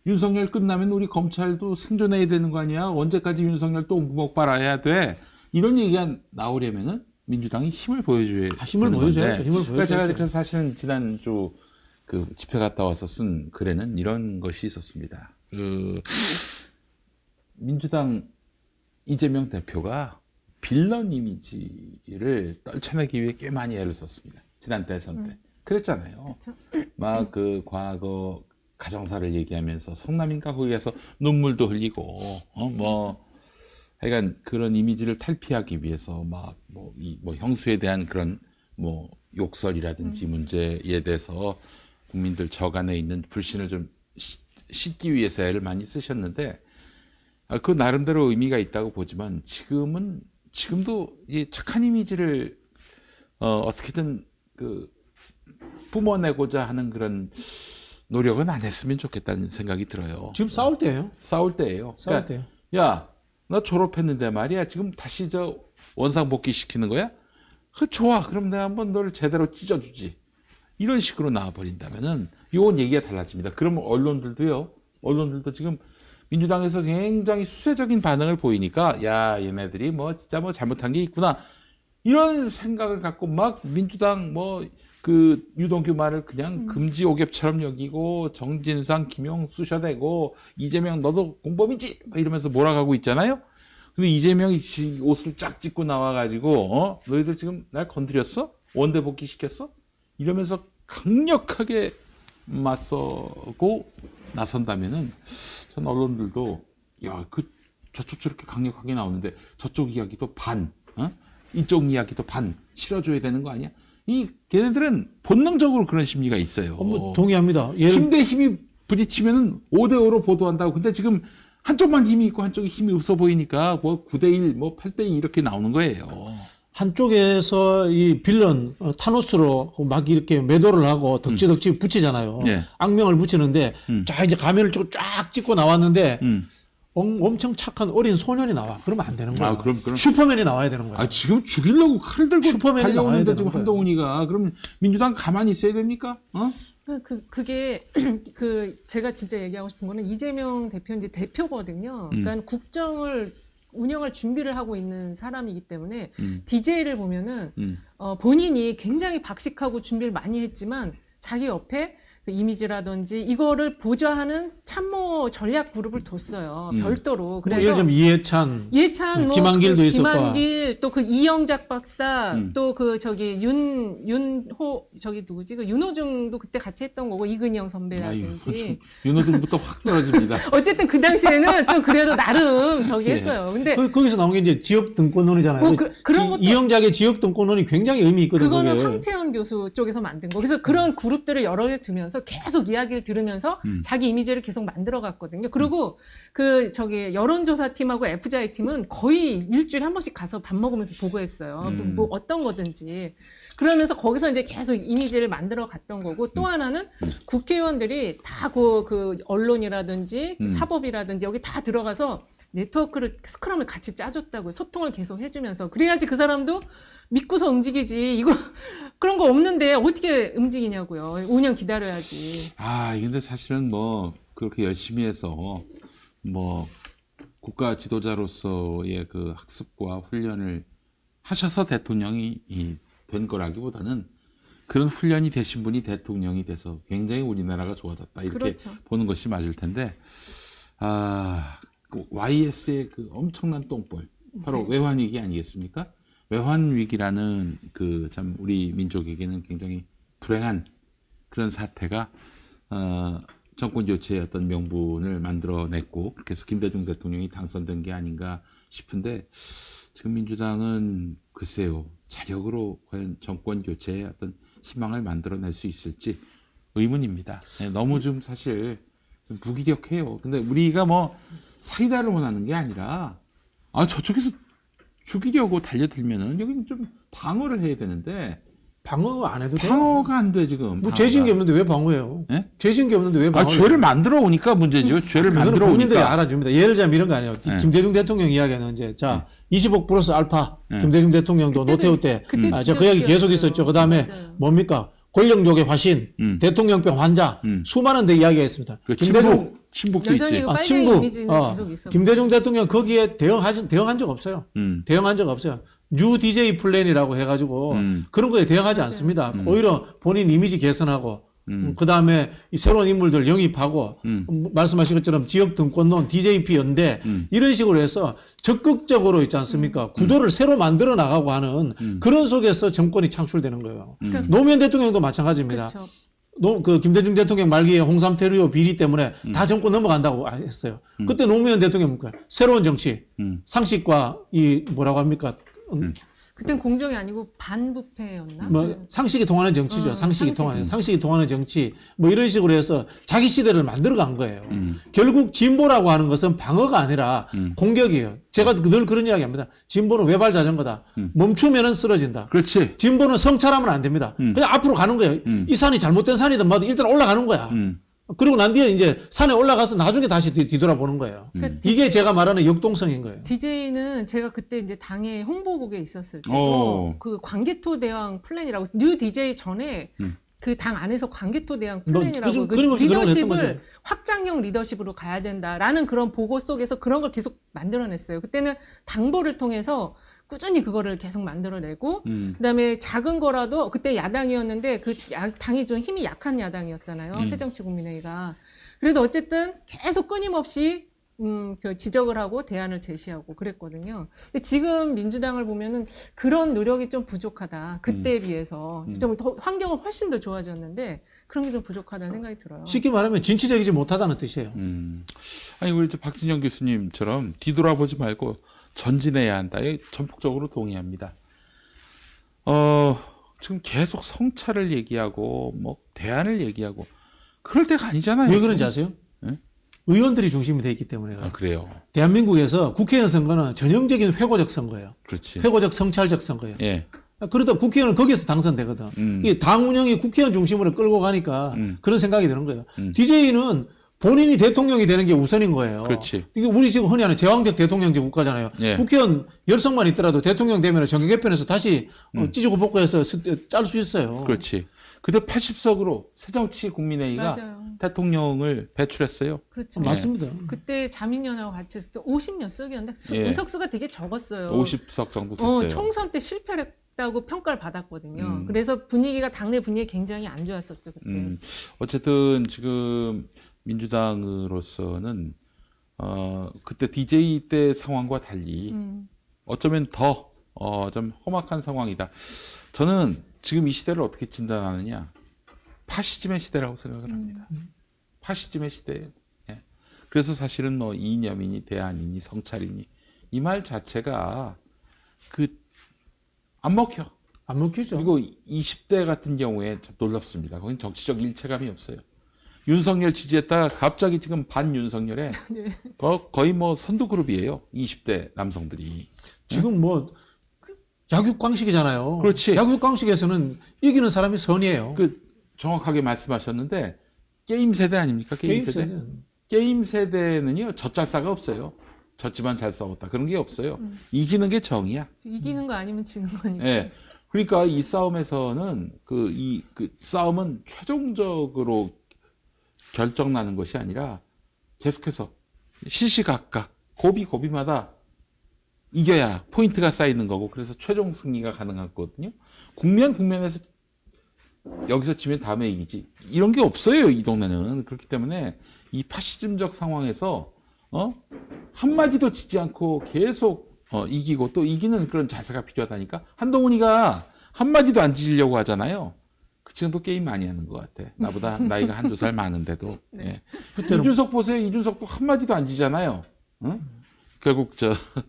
윤석열 끝나면 우리 검찰도 생존해야 되는 거 아니야? 언제까지 윤석열 또 옥목 빨아야 돼? 이런 얘기가 나오려면은 민주당이 힘을 보여줘야 힘을 보여줘야죠. 힘을 보여줘야죠. 그러니까 제가 그래서 사실은 지난주 그 집회 갔다 와서 쓴 글에는 이런 것이 있었습니다. 민주당 이재명 대표가 빌런 이미지를 떨쳐내기 위해 꽤 많이 애를 썼습니다. 지난 대선 때. 그랬잖아요. 막 그 과거 가정사를 얘기하면서 성남인가 거기에서 눈물도 흘리고 하여간 그런 이미지를 탈피하기 위해서 뭐 형수에 대한 그런 뭐 욕설이라든지 문제에 대해서 국민들 저간에 있는 불신을 좀 씻기 위해서 애를 많이 쓰셨는데 그 나름대로 의미가 있다고 보지만 지금도 이 착한 이미지를 어떻게든 그 뿜어내고자 하는 그런 노력은 안 했으면 좋겠다는 생각이 들어요. 지금 싸울 때예요. 싸울 때예요. 싸울 그러니까, 때요. 야, 나 졸업했는데 말이야. 지금 다시 저 원상복귀 시키는 거야? 좋아. 그럼 내가 한번 너를 제대로 찢어주지. 이런 식으로 나와버린다면은 요건 얘기가 달라집니다. 그러면 언론들도 지금 민주당에서 굉장히 수세적인 반응을 보이니까 야, 얘네들이 뭐 진짜 뭐 잘못한 게 있구나. 이런 생각을 갖고 막 민주당 그 유동규 말을 그냥 금지 오겹처럼 여기고 정진상, 김용수 셔대고 이재명 너도 공범이지 이러면서 몰아가고 있잖아요. 근데 이재명이 옷을 쫙 찢고 나와가지고 너희들 지금 날 건드렸어? 원대 복귀 시켰어? 이러면서 강력하게 맞서고 나선다면은 전 언론들도 야 저쪽 저렇게 강력하게 나오는데 저쪽 이야기도 반, 이쪽 이야기도 반 실어줘야 되는 거 아니야? 걔네들은 본능적으로 그런 심리가 있어요. 뭐 동의합니다. 힘 대 힘이 부딪히면은 5대5로 보도한다고. 근데 지금 한쪽만 힘이 있고 한쪽이 힘이 없어 보이니까 뭐 9대1, 뭐 8대2 이렇게 나오는 거예요. 한쪽에서 이 빌런 타노스로 막 이렇게 매도를 하고 덕지덕지 붙이잖아요. 네. 악명을 붙이는데 자 이제 가면을 쫙 찍고 나왔는데 엄청 착한 어린 소년이 나와. 그러면 안 되는 거야. 그럼. 슈퍼맨이 나와야 되는 거야. 지금 죽이려고 칼을 들고 슈퍼맨이 나와야 달려오는데 되는 지금 거야. 한동훈이가 그럼 민주당 가만히 있어야 됩니까? 그게 제가 진짜 얘기하고 싶은 거는 이재명 대표 이제 대표거든요. 그러니까 국정을 운영할 준비를 하고 있는 사람이기 때문에 DJ를 보면은 본인이 굉장히 박식하고 준비를 많이 했지만 자기 옆에 그 이미지라든지 이거를 보좌하는 참모 전략 그룹을 뒀어요. 별도로. 그래서 예를 들면 이해찬, 뭐 김한길도 있었고, 김한길 또 그 이영작 박사 또 그 윤호 누구지? 그 윤호중도 그때 같이 했던 거고 이근영 선배라든지. 윤호중부터 확 떨어집니다. 어쨌든 그 당시에는 좀 그래도 나름 했어요. 근데 거기서 나온 게 이제 지역 등권론이잖아요. 그런 것도 이영작의 지역 등권론이 굉장히 의미 있거든요. 그거는 그게. 황태현 교수 쪽에서 만든 거. 그래서 그런 그룹들을 여러 개 두면서 계속 이야기를 들으면서 자기 이미지를 계속 만들어 갔거든요. 그리고 여론조사 팀하고 FJ 팀은 거의 일주일에 한 번씩 가서 밥 먹으면서 보고했어요. 뭐 어떤 거든지. 그러면서 거기서 이제 계속 이미지를 만들어 갔던 거고 또 하나는 국회의원들이 다 그 언론이라든지 사법이라든지 여기 다 들어가서 네트워크를 스크럼을 같이 짜줬다고 소통을 계속 해주면서 그래야지 그 사람도 믿고서 움직이지. 이거 그런 거 없는데 어떻게 움직이냐고요. 5년 기다려야지. 근데 사실은 뭐 그렇게 열심히 해서 뭐 국가 지도자로서의 그 학습과 훈련을 하셔서 대통령이 된 거라기보다는 그런 훈련이 되신 분이 대통령이 돼서 굉장히 우리나라가 좋아졌다 이렇게 그렇죠. 보는 것이 맞을 텐데 그 YS의 그 엄청난 똥볼 바로 네. 외환 위기 아니겠습니까? 외환 위기라는 그 참 우리 민족에게는 굉장히 불행한 그런 사태가 정권 교체의 어떤 명분을 만들어냈고 그렇게 해서 김대중 대통령이 당선된 게 아닌가 싶은데 지금 민주당은 글쎄요 자력으로 과연 정권 교체의 어떤 희망을 만들어낼 수 있을지 의문입니다. 너무 좀 사실 좀 무기력해요. 근데 우리가 뭐 사이다를 원하는 게 아니라 저쪽에서 죽이려고 달려들면은 여기는 좀 방어를 해야 되는데 방어 안 해도 돼요. 방어가 안 돼 지금. 뭐 죄진 게 없는데 왜 방어해요? 네? 죄진 게 없는데 왜 방어? 죄를 만들어 오니까 문제죠. 죄를 그거는 만들어 국민들이 오니까. 알아줍니다. 예를 들자면 이런 거 아니에요. 네. 김대중 대통령 이야기는 이제 20억 플러스 알파 김대중 대통령도 그때도 노태우 때 그때 그 얘기 계속 지적이었어요. 있었죠. 그다음에 맞아요. 뭡니까? 권력욕의 화신, 대통령병 환자 수많은 데 이야기가 있습니다. 그 친북도 여전히 있지. 그 빨갱이 친북, 이미지는 계속 있어. 김대중 대통령 거기에 대응한 적 없어요. 대응한 적 없어요. 뉴 DJ 플랜이라고 해가지고 그런 거에 대응하지 않습니다. 오히려 본인 이미지 개선하고 그 다음에 이 새로운 인물들 영입하고 말씀하신 것처럼 지역 등권론, DJP 연대 이런 식으로 해서 적극적으로 있지 않습니까? 구도를 새로 만들어 나가고 하는 그런 속에서 정권이 창출되는 거예요. 노무현 대통령도 마찬가지입니다. 그렇죠. 그 김대중 대통령 말기에 홍삼 테러 비리 때문에 다 정권 넘어간다고 했어요. 그때 노무현 대통령 뭡니까? 새로운 정치, 상식과 이 뭐라고 합니까? 그땐 공정이 아니고 반부패였나? 뭐 상식이 통하는 정치죠. 상식이 통하는 정치. 뭐 이런 식으로 해서 자기 시대를 만들어 간 거예요. 결국 진보라고 하는 것은 방어가 아니라 공격이에요. 제가 늘 그런 이야기 합니다. 진보는 외발 자전거다. 멈추면은 쓰러진다. 그렇지. 진보는 성찰하면 안 됩니다. 그냥 앞으로 가는 거예요. 이 산이 잘못된 산이든 뭐든 일단 올라가는 거야. 그리고 난 뒤에 이제 산에 올라가서 나중에 다시 뒤돌아보는 거예요. 그러니까 이게 제가 말하는 역동성인 거예요. DJ는 제가 그때 이제 당의 홍보국에 있었을 때도 그 광개토 대왕 플랜이라고 뉴 DJ 전에 그 당 안에서 광개토 대왕 플랜이라고 그 리더십을 확장형 리더십으로 가야 된다라는 그런 보고 속에서 그런 걸 계속 만들어냈어요. 그때는 당보를 통해서 꾸준히 그거를 계속 만들어내고 그다음에 작은 거라도 그때 야당이었는데 그 당이 좀 힘이 약한 야당이었잖아요. 새정치국민회의가. 그래도 어쨌든 계속 끊임없이 그 지적을 하고 대안을 제시하고 그랬거든요. 근데 지금 민주당을 보면은 그런 노력이 좀 부족하다. 그때에 비해서 좀 더 환경은 훨씬 더 좋아졌는데 그런 게 좀 부족하다는 생각이 들어요. 쉽게 말하면 진취적이지 못하다는 뜻이에요. 아니 우리 박진영 교수님처럼 뒤돌아보지 말고 전진해야 한다. 전폭적으로 동의합니다. 지금 계속 성찰을 얘기하고 뭐 대안을 얘기하고 그럴 때가 아니잖아요. 왜 그런지 아세요? 네? 의원들이 중심이 돼 있기 때문에. 그래요. 대한민국에서 국회의원 선거는 전형적인 회고적 선거예요. 그렇지. 회고적 성찰적 선거예요. 예. 그러다 국회의원은 거기에서 당선되거든. 이게 당 운영이 국회의원 중심으로 끌고 가니까 그런 생각이 드는 거예요. DJ는 본인이 대통령이 되는 게 우선인 거예요. 그렇지. 이게 우리 지금 흔히 하는 제왕적 대통령제 국가잖아요. 예. 국회의원 열성만 있더라도 대통령 되면 정계 개편해서 다시 찢고 볶아서 짤 수 있어요. 그렇지. 그때 80석으로 새정치국민회의가 맞아요. 대통령을 배출했어요. 그렇죠. 맞습니다. 그때 자민련하고 같이 했을 때 50몇 석이었는데 예. 의석수가 되게 적었어요. 50석 정도 됐어요. 총선 때 실패를 했다고 평가를 받았거든요. 그래서 분위기가 당내 분위기 굉장히 안 좋았었죠 그때. 어쨌든 지금 민주당으로서는 그때 DJ 때 상황과 달리 어쩌면 더 좀 험악한 상황이다. 저는 지금 이 시대를 어떻게 진단하느냐? 파시즘의 시대라고 생각을 합니다. 파시즘의 시대예요. 예. 그래서 사실은 뭐 이념이니 대안이니 성찰이니 이 말 자체가 안 먹혀. 안 먹히죠. 그리고 20대 같은 경우에 참 놀랍습니다. 거긴 정치적 일체감이 없어요. 윤석열 지지했다가 갑자기 지금 반윤석열에 네. 거의 뭐 선두그룹이에요. 20대 남성들이. 지금 뭐 약육강식이잖아요. 그렇지. 약육강식에서는 이기는 사람이 선이에요. 정확하게 말씀하셨는데 게임 세대 아닙니까? 게임 세대. 게임 세대는요 젖잘싸가 없어요. 졌지만 잘 싸웠다. 그런 게 없어요. 이기는 게 정이야. 이기는 거 아니면 지는 거니까. 예. 그러니까 이 싸움에서는 그 싸움은 최종적으로 결정나는 것이 아니라 계속해서 시시각각 고비마다 이겨야 포인트가 쌓이는 거고 그래서 최종 승리가 가능하거든요. 국면에서 여기서 지면 다음에 이기지. 이런 게 없어요, 이 동네는. 그렇기 때문에 이 파시즘적 상황에서 한마디도 지지 않고 계속 이기고 또 이기는 그런 자세가 필요하다니까. 한동훈이가 한마디도 안 지려고 하잖아요. 그 친구도 게임 많이 하는 것 같아. 나보다 나이가 한두 살 많은데도. 네. 예. 이준석 보세요. 이준석도 한마디도 안 지잖아요. 응? 결국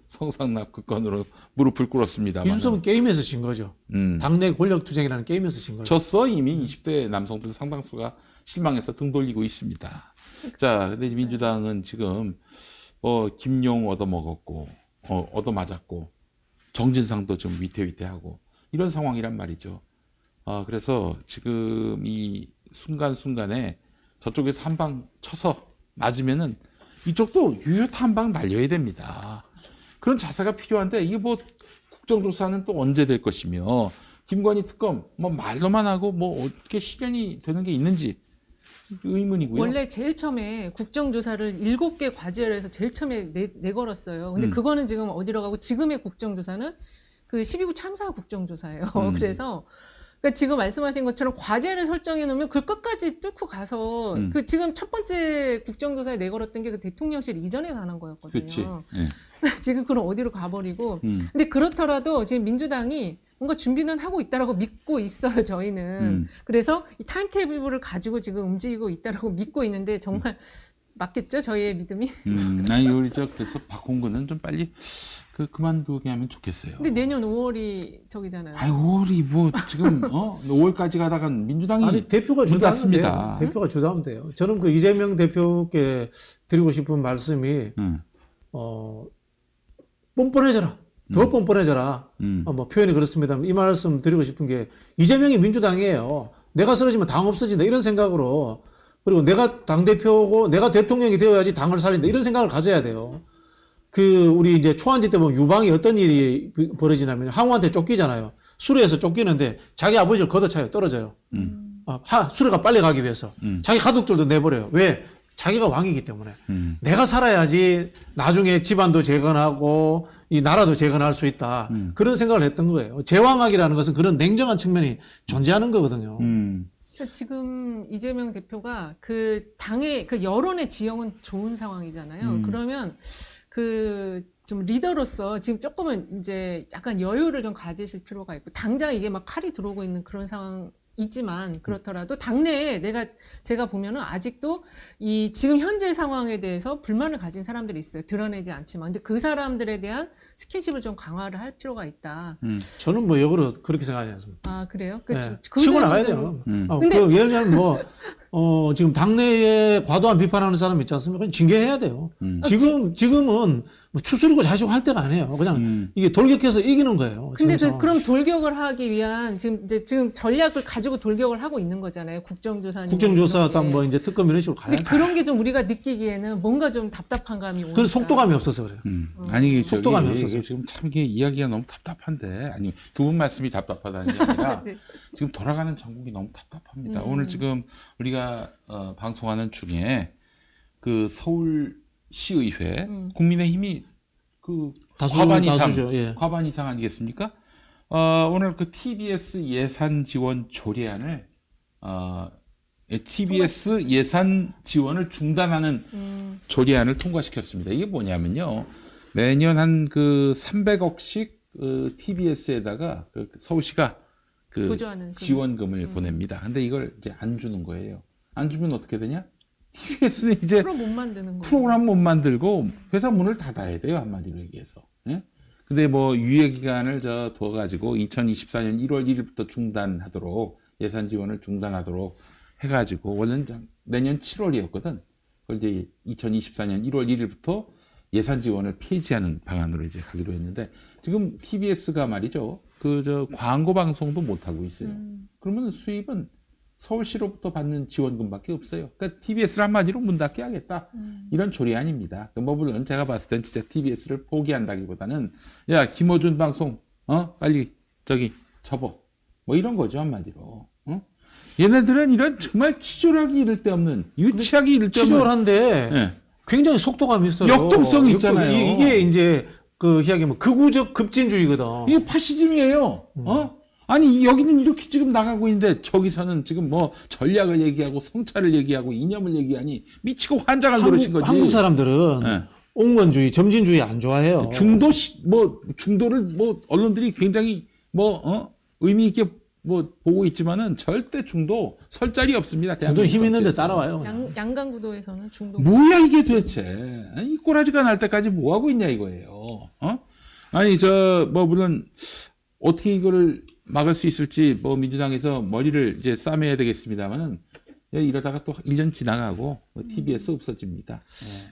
성상납 그 건으로 무릎을 꿇었습니다. 이준석은 게임에서 진 거죠. 당내 권력투쟁이라는 게임에서 진 거죠. 졌어. 이미 20대 남성들 상당수가 실망해서 등 돌리고 있습니다. 자, 근데 민주당은 지금 김용 얻어먹었고 얻어맞았고 정진상도 좀 위태위태하고 이런 상황이란 말이죠. 그래서 지금 이 순간순간에 저쪽에서 한 방 쳐서 맞으면은 이쪽도 유효타 한 방 날려야 됩니다. 그런 자세가 필요한데 이게 뭐 국정조사는 또 언제 될 것이며 김건희 특검 뭐 말로만 하고 뭐 어떻게 실현이 되는 게 있는지 의문이고요. 원래 제일 처음에 국정조사를 7개 과제로 해서 제일 처음에 내걸었어요. 근데 그거는 지금 어디로 가고 지금의 국정조사는 그 12구 참사 국정조사예요. 그래서 그러니까 지금 말씀하신 것처럼 과제를 설정해 놓으면 그 끝까지 뚫고 가서 그 지금 첫 번째 국정조사에 내걸었던 게 그 대통령실 이전에 관한 거였거든요. 그렇지. 예. 지금 그럼 어디로 가버리고. 근데 그렇더라도 지금 민주당이 뭔가 준비는 하고 있다라고 믿고 있어요, 저희는. 그래서 이 타임테이블을 가지고 지금 움직이고 있다라고 믿고 있는데 정말 맞겠죠, 저희의 믿음이? 아니 우리 그래서 박홍근은 좀 빨리 그만두게 하면 좋겠어요. 근데 내년 5월이 저기잖아요. 5월이 뭐 지금 5월까지 가다가 민주당이 아니 대표가 주닫습니다. 대표가 주도하면 돼요. 저는 그 이재명 대표께 드리고 싶은 말씀이 뻔뻔해져라. 더 뻔뻔해져라. 뭐 표현이 그렇습니다. 이 말씀 드리고 싶은 게 이재명이 민주당이에요. 내가 쓰러지면 당 없어진다 이런 생각으로 그리고 내가 당대표고 내가 대통령이 되어야지 당을 살린다 이런 생각을 가져야 돼요. 우리 이제 초안지 때 보면 유방이 어떤 일이 벌어지냐면 항우한테 쫓기잖아요. 수레에서 쫓기는데 자기 아버지를 걷어차요. 떨어져요. 수레가 빨리 가기 위해서. 자기 가족들도 내버려요. 왜? 자기가 왕이기 때문에. 내가 살아야지 나중에 집안도 재건하고 이 나라도 재건할 수 있다. 그런 생각을 했던 거예요. 제왕학이라는 것은 그런 냉정한 측면이 존재하는 거거든요. 그러니까 지금 이재명 대표가 그 당의 그 여론의 지형은 좋은 상황이잖아요. 그러면 좀 리더로서 지금 조금은 이제 약간 여유를 좀 가지실 필요가 있고 당장 이게 막 칼이 들어오고 있는 그런 상황이지만 그렇더라도 당내에 제가 보면은 아직도 이 지금 현재 상황에 대해서 불만을 가진 사람들이 있어요. 드러내지 않지만. 근데 그 사람들에 대한 스킨십을 좀 강화를 할 필요가 있다. 저는 뭐 역으로 그렇게 생각하지 않습니다. 아, 그래요? 네. 치고 나가야 돼요. 근데 예를 들면 지금 당내에 과도한 비판하는 사람 있지 않습니까? 그냥 징계해야 돼요. 지금은 뭐 추스리고 자시고 할 때가 아니에요. 그냥 이게 돌격해서 이기는 거예요. 근데 그럼 돌격을 하기 위한 지금 전략을 가지고 돌격을 하고 있는 거잖아요. 국정조사 딱 뭐 이제 특검 이런 식으로 가야 근데 그런 게 좀 우리가 느끼기에는 뭔가 좀 답답한 감이 오니까. 그 속도감이 없어서 그래요. 아니 속도감이 없어서 지금 참 이게 이야기가 너무 답답한데 아니 두 분 말씀이 답답하다는 게 아니라 네. 지금 돌아가는 전국이 너무 답답합니다. 오늘 지금 우리가 방송하는 중에 그 서울시의회 국민의힘이 과반 이상 아니겠습니까? 오늘 그 TBS 예산 지원 조례안을 TBS 예산 지원을 중단하는 조례안을 통과시켰습니다. 이게 뭐냐면요. 매년 한 300억씩 TBS에다가 서울시가 지원금을 보냅니다. 근데 이걸 이제 안 주는 거예요. 안 주면 어떻게 되냐? TBS는 이제 프로그램 못 만들고 회사 문을 닫아야 돼요. 한마디로 얘기해서. 예? 근데 뭐 유예 기간을 둬가지고 2024년 1월 1일부터 중단하도록 예산 지원을 중단하도록 해가지고 원래는 내년 7월이었거든. 그걸 이제 2024년 1월 1일부터 예산 지원을 폐지하는 방안으로 이제 가기로 했는데 지금 TBS가 말이죠. 광고 방송도 못 하고 있어요. 그러면 수입은 서울시로부터 받는 지원금밖에 없어요. 그러니까 TBS를 한마디로 문 닫게 하겠다. 이런 조리안입니다. 뭐 물론 제가 봤을 땐 진짜 TBS를 포기한다기보다는 야 김어준 방송 빨리 저기 접어. 뭐 이런 거죠 한마디로. 얘네들은 이런 정말 치졸하기 이를 데 없는 유치하기 이를 데 없는 치졸한데 네. 굉장히 속도감이 있어요. 역동성이 있잖아요. 이게 이제 그 이야기 뭐 극우적 급진주의거든. 이게 파시즘이에요. 아니 여기는 이렇게 지금 나가고 있는데 저기서는 지금 뭐 전략을 얘기하고 성찰을 얘기하고 이념을 얘기하니 미치고 환장할 노릇인 거지. 한국 사람들은 네. 온건주의, 점진주의 안 좋아해요. 중도를 뭐 언론들이 굉장히 의미 있게 뭐 보고 있지만은 절대 중도 설 자리 없습니다. 중도 힘 있는데 정치에서. 따라와요. 양강구도에서는 중도. 뭐야 이게 도대체? 이 꼬라지가 날 때까지 뭐 하고 있냐 이거예요. 아니 뭐 물론 어떻게 이거를 막을 수 있을지 뭐 민주당에서 머리를 이제 싸매야 되겠습니다만은 이러다가 또 1년 지나가고 TBS 없어집니다.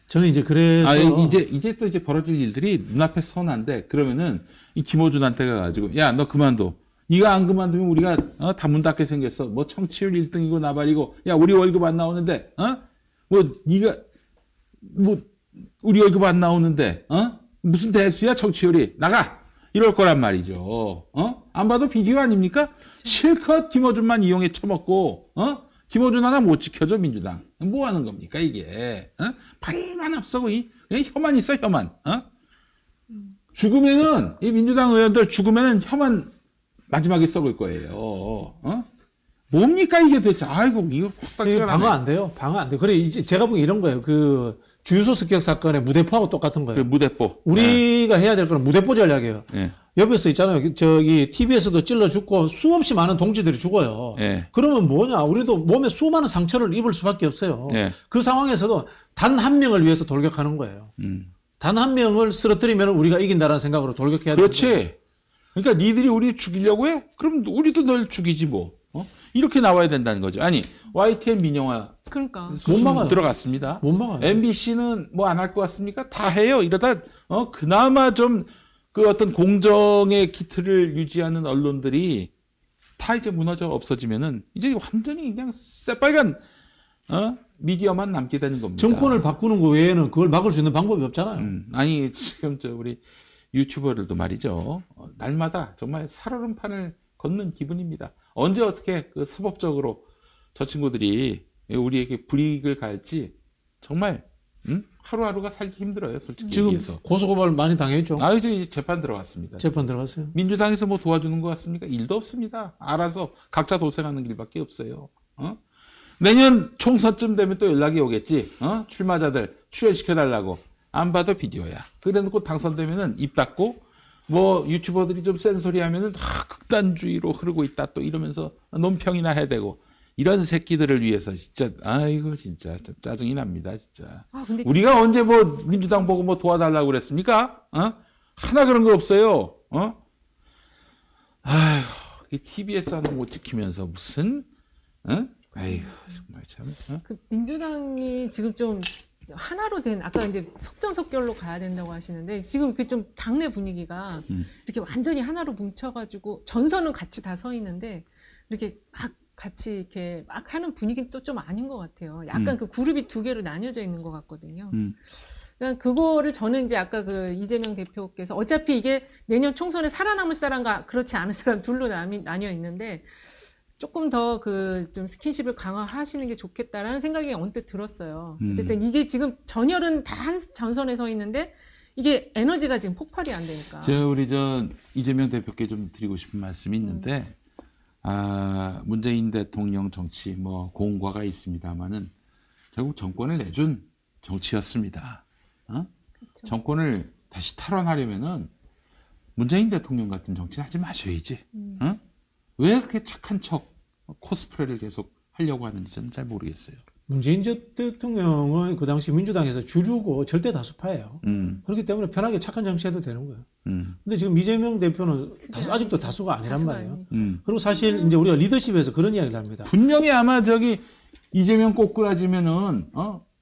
저는 이제 그래서 이제 또 이제 벌어질 일들이 눈앞에 선한데 그러면은 이 김어준한테 가가지고 야 너 그만둬. 네가 안 그만두면 우리가 다 문 닫게 생겼어. 뭐 청취율 1등이고 나발이고 야 우리 월급 안 나오는데 뭐 네가 뭐 우리 월급 안 나오는데 무슨 대수야 청취율이 나가 이럴 거란 말이죠. 안 봐도 비디오 아닙니까? 실컷 김어준만 이용해 처먹고 김어준 하나 못 지켜줘 민주당. 뭐 하는 겁니까 이게? 발만 앞서고 그냥 혀만 있어 혀만. 죽으면은 이 민주당 의원들 죽으면은 혀만 마지막에 썩을 거예요. 뭡니까 이게 도대체? 아이고 이거 확 방어 안 돼요. 방어 안 돼. 그래 이제 제가 보기엔 이런 거예요. 그 주유소 습격 사건의 무대포하고 똑같은 거예요. 무대포. 우리가 해야 될 거는 무대포 전략이에요. 네. 옆에서 있잖아요. 저기 TBS도 찔러 죽고 수없이 많은 동지들이 죽어요. 네. 그러면 뭐냐? 우리도 몸에 수많은 상처를 입을 수밖에 없어요. 네. 그 상황에서도 단 한 명을 위해서 돌격하는 거예요. 단 한 명을 쓰러뜨리면 우리가 이긴다라는 생각으로 돌격해야 돼요. 그렇지. 그러니까 니들이 우리 죽이려고 해? 그럼 우리도 널 죽이지 뭐. 이렇게 나와야 된다는 거죠. 아니 YTN 민영화 그러니까 못 막아요. 들어갔습니다. 못 막아요. MBC는 뭐 안 할 것 같습니까? 다 해요. 이러다 그나마 좀 그 어떤 공정의 기틀을 유지하는 언론들이 다 이제 무너져 없어지면은 이제 완전히 그냥 새빨간 미디어만 남게 되는 겁니다. 정권을 바꾸는 거 외에는 그걸 막을 수 있는 방법이 없잖아요. 아니 지금 우리 유튜버들도 말이죠. 날마다 정말 살얼음판을 걷는 기분입니다. 언제 어떻게 그 사법적으로 저 친구들이 우리에게 불이익을 가할지 정말 하루하루가 살기 힘들어요. 솔직히 지금 얘기해서. 고소고발 많이 당했죠. 이제 재판 들어갔습니다. 재판 들어갔어요. 민주당에서 뭐 도와주는 것 같습니까? 일도 없습니다. 알아서 각자 도생하는 길밖에 없어요. 내년 총선쯤 되면 또 연락이 오겠지. 출마자들 출연시켜달라고. 안 봐도 비디오야. 그래놓고 당선되면은 입 닫고 뭐 유튜버들이 좀 센 소리 하면은 극단주의로 흐르고 있다 또 이러면서 논평이나 해야 되고 이런 새끼들을 위해서 진짜 아이고 진짜 짜증이 납니다 진짜. 근데 우리가 언제 뭐 민주당 보고 뭐 도와달라고 그랬습니까? 하나 그런 거 없어요. 아휴 이 TBS 하나 못 지키면서 무슨 아이고 정말 참. 그 민주당이 지금 좀 하나로 된 아까 이제 속전속결로 가야 된다고 하시는데 지금 그 좀 당내 분위기가 이렇게 완전히 하나로 뭉쳐가지고 전선은 같이 다 서 있는데 이렇게 막 같이 이렇게 막 하는 분위기는 또 좀 아닌 것 같아요. 약간 그 그룹이 두 개로 나뉘어져 있는 것 같거든요. 그러니까 그거를 저는 이제 아까 그 이재명 대표께서 어차피 이게 내년 총선에 살아남을 사람과 그렇지 않을 사람 둘로 나뉘어 있는데 조금 더 그 좀 스킨십을 강화하시는 게 좋겠다라는 생각이 언뜻 들었어요. 어쨌든 이게 지금 전열은 다 한 전선에 서 있는데 이게 에너지가 지금 폭발이 안 되니까. 제가 우리 이재명 대표께 좀 드리고 싶은 말씀이 있는데 문재인 대통령 정치 뭐 공과가 있습니다만은 결국 정권을 내준 정치였습니다. 그렇죠. 정권을 다시 탈환하려면은 문재인 대통령 같은 정치는 하지 마셔야지. 왜 그렇게 착한 척 코스프레를 계속 하려고 하는지 저는 잘 모르겠어요. 문재인 대통령은 그 당시 민주당에서 주류고 절대 다수파예요. 그렇기 때문에 편하게 착한 정치해도 되는 거예요. 근데 지금 이재명 대표는 아직도 다수가 아니란 말이에요. 그리고 사실 이제 우리가 리더십에서 그런 이야기를 합니다. 분명히 아마 이재명 꼬꾸라지면은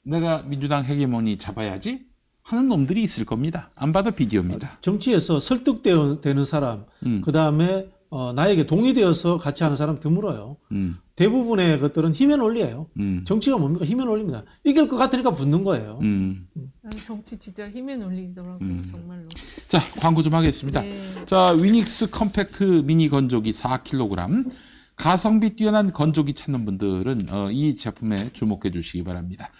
내가 민주당 헤게모니 잡아야지 하는 놈들이 있을 겁니다. 안 봐도 비디오입니다. 정치에서 설득되는 사람, 그 다음에 나에게 동의되어서 같이 하는 사람 드물어요. 대부분의 것들은 힘의 논리예요. 정치가 뭡니까? 힘의 논리입니다. 이길 것 같으니까 붙는 거예요. 아니, 정치 진짜 힘의 논리더라고요. 정말로. 자, 광고 좀 하겠습니다. 네. 자, 위닉스 컴팩트 미니 건조기 4kg. 가성비 뛰어난 건조기 찾는 분들은 이 제품에 주목해 주시기 바랍니다.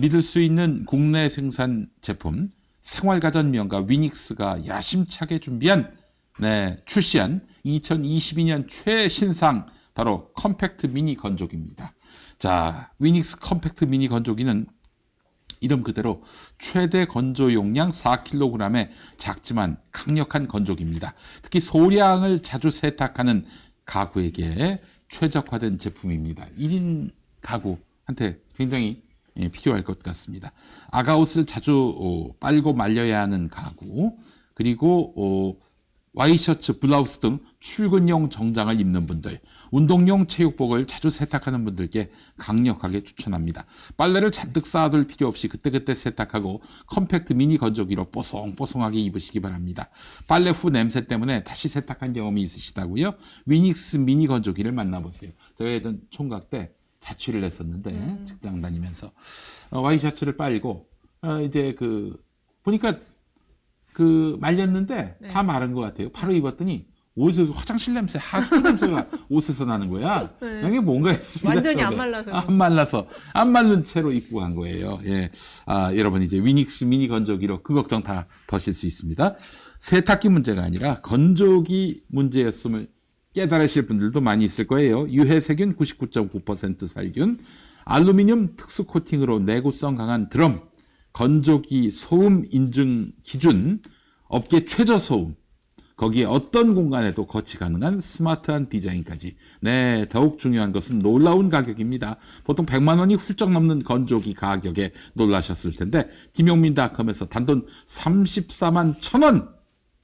믿을 수 있는 국내 생산 제품, 생활가전 명가 위닉스가 야심차게 출시한 2022년 최신상 바로 컴팩트 미니 건조기입니다. 자, 위닉스 컴팩트 미니 건조기는 이름 그대로 최대 건조 용량 4kg의 작지만 강력한 건조기입니다. 특히 소량을 자주 세탁하는 가구에게 최적화된 제품입니다. 1인 가구한테 굉장히 필요할 것 같습니다. 아가옷을 자주 빨고 말려야 하는 가구, 그리고 와이셔츠, 블라우스 등 출근용 정장을 입는 분들, 운동용 체육복을 자주 세탁하는 분들께 강력하게 추천합니다. 빨래를 잔뜩 쌓아둘 필요 없이 그때그때 세탁하고 컴팩트 미니 건조기로 뽀송뽀송하게 입으시기 바랍니다. 빨래 후 냄새 때문에 다시 세탁한 경험이 있으시다고요? 위닉스 미니 건조기를 만나보세요. 제가 예전 총각 때 자취를 했었는데 직장 다니면서 와이셔츠를 빨고 이제 보니까 말렸는데 네. 다 마른 것 같아요. 바로 입었더니 옷에서 화장실 냄새, 하수 냄새가 옷에서 나는 거야. 네. 이게 뭔가 했습니다. 완전히 처음에. 안 말라서. 안 말른 채로 입고 간 거예요. 예. 여러분 이제 위닉스 미니 건조기로 그 걱정 다 더실 수 있습니다. 세탁기 문제가 아니라 건조기 문제였음을 깨달으실 분들도 많이 있을 거예요. 유해세균 99.9% 살균, 알루미늄 특수 코팅으로 내구성 강한 드럼, 건조기 소음 인증 기준, 업계 최저 소음, 거기에 어떤 공간에도 거치 가능한 스마트한 디자인까지. 네, 더욱 중요한 것은 놀라운 가격입니다. 보통 100만 원이 훌쩍 넘는 건조기 가격에 놀라셨을 텐데 김용민닷컴에서 단돈 34만 1,000원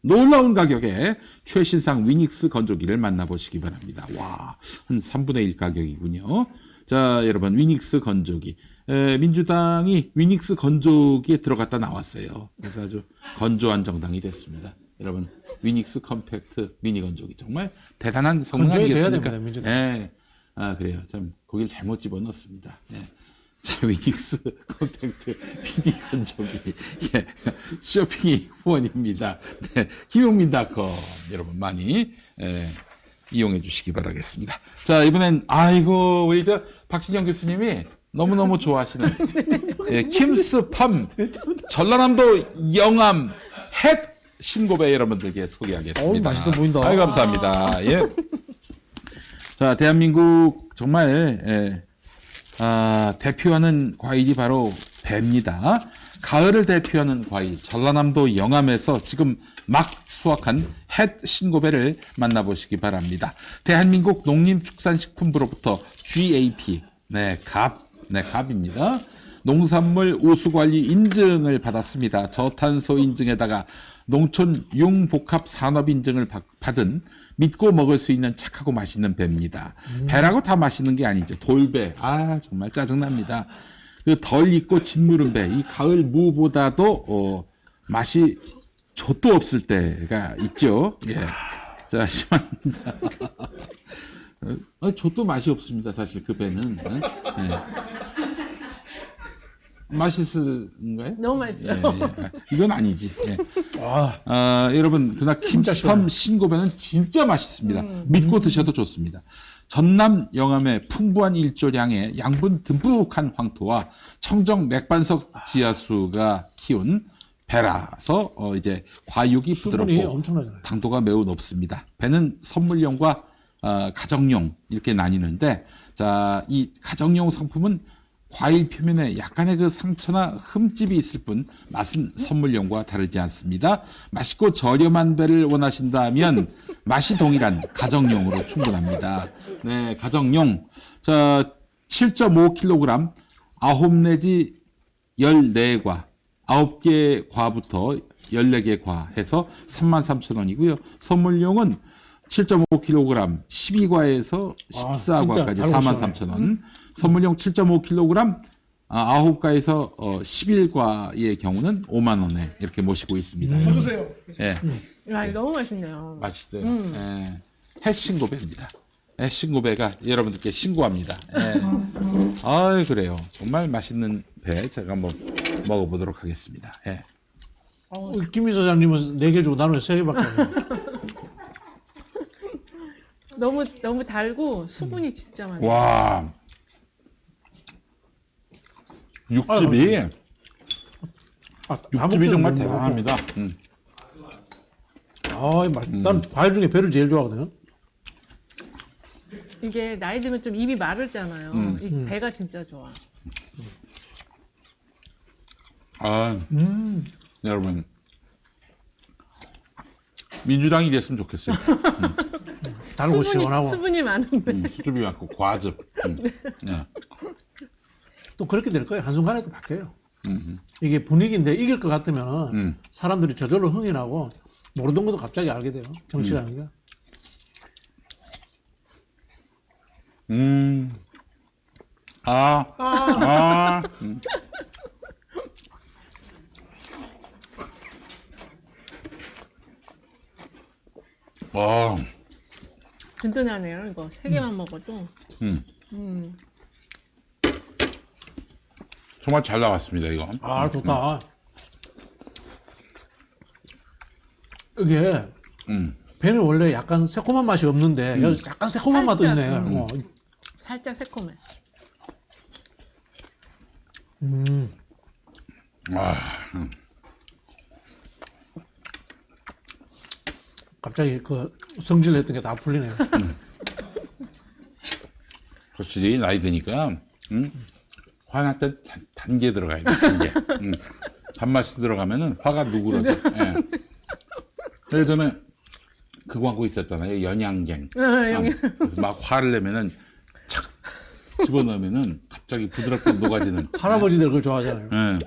놀라운 가격에 최신상 위닉스 건조기를 만나보시기 바랍니다. 와, 한 3분의 1 가격이군요. 자, 여러분 위닉스 건조기. 민주당이 위닉스 건조기에 들어갔다 나왔어요. 그래서 아주 건조한 정당이 됐습니다. 여러분 위닉스 컴팩트 미니 건조기 정말 대단한 성능 건조해져야 아니겠습니까? 됩니다, 민주당. 네. 그래요. 참 거기를 잘못 집어넣었습니다. 네. 자, 위닉스 컴팩트 미니 건조기. 예. 쇼핑이 후원입니다. 네. 김용민닷컴 여러분 많이 이용해 주시기 바라겠습니다. 자, 이번엔 우리 박진영 교수님이 너무너무 좋아하시는 킴스팜 전라남도 영암 햇 신고배 여러분들께 소개하겠습니다. 맛있어 보인다. 감사합니다. 예. 자, 대한민국 정말 대표하는 과일이 바로 배입니다. 가을을 대표하는 과일 전라남도 영암에서 지금 막 수확한 햇 신고배를 만나보시기 바랍니다. 대한민국 농림축산식품부로부터 GAP, 갑입니다. 농산물 우수관리 인증을 받았습니다. 저탄소 인증에다가 농촌 융복합 산업 인증을 받은 믿고 먹을 수 있는 착하고 맛있는 배입니다. 배라고 다 맛있는 게 아니죠. 돌배. 정말 짜증납니다. 덜 익고 짓무른 배. 이 가을 무보다도 맛이 좆도 없을 때가 있죠. 예. 자, 심합니다. 좆도 맛이 없습니다. 사실 그 배는. 맛있을까요? 너무 맛있어요. 이건 아니지. 예. 여러분, 그러나 킴스팜 신고배는 진짜 맛있습니다. 믿고 드셔도 좋습니다. 전남 영암의 풍부한 일조량의 양분 듬뿍한 황토와 청정 맥반석 지하수가 키운 배라서 이제 과육이 부드럽고 엄청나잖아요. 당도가 매우 높습니다. 배는 선물용과 가정용 이렇게 나뉘는데, 자, 이 가정용 상품은 과일 표면에 약간의 그 상처나 흠집이 있을 뿐 맛은 선물용과 다르지 않습니다. 맛있고 저렴한 배를 원하신다면 맛이 동일한 가정용으로 충분합니다. 네, 가정용. 자, 7.5kg 9 내지 14과 9개 과부터 14개 과 해서 33,000원이고요. 선물용은 7.5kg 12과에서 14과까지 43,000원. 선물용 7.5kg 9가에서 11과의 경우는 5만 원에 이렇게 모시고 있습니다. 더 주세요. 예. 너무 맛있네요. 맛있어요. 예. 해신고배입니다. 해신고배가 여러분들께 신고합니다. 예. 아, 그래요. 정말 맛있는 배 제가 한번 먹어보도록 하겠습니다. 예. 김 이사장님은 4개 주고 나는 3개밖에 안 먹어요. 너무 달고 수분이 진짜 많아요. 와, 육즙이 육즙이 정말 대단합니다. 난 과일 중에 배를 제일 좋아하거든요. 이게 나이 들면 좀 입이 마르잖아요. 이 배가 진짜 좋아. 아, 여러분 민주당이 됐으면 좋겠어요. 달고 시원하고. 수분이 많은 배. 수줍이 많고 과즙. 네. 또 그렇게 될 거예요. 한순간에 또 바뀌어요. 이게 분위기인데 이길 것 같으면 사람들이 저절로 흥이 나고 모르던 것도 갑자기 알게 돼요. 정치라는 게. 와, 든든하네요. 이거 3개만 먹어도. 정말 잘 나왔습니다, 이거. 아, 좋다. 이게 배는 원래 약간 새콤한 맛이 없는데 약간 새콤한 맛도 있네. 살짝 새콤해. 갑자기 그 성질냈던 게 다 풀리네요. 확실히 나이 드니까 화날 때 단계 들어가야 돼. 단계. 단맛이 들어가면은 화가 누그러져. 예. 예전에 그 광고 있었잖아요. 연양갱. 그래서 막 화를 내면은 착 집어넣으면은 갑자기 부드럽게 녹아지는. 할아버지들 그걸 좋아하잖아요. 예.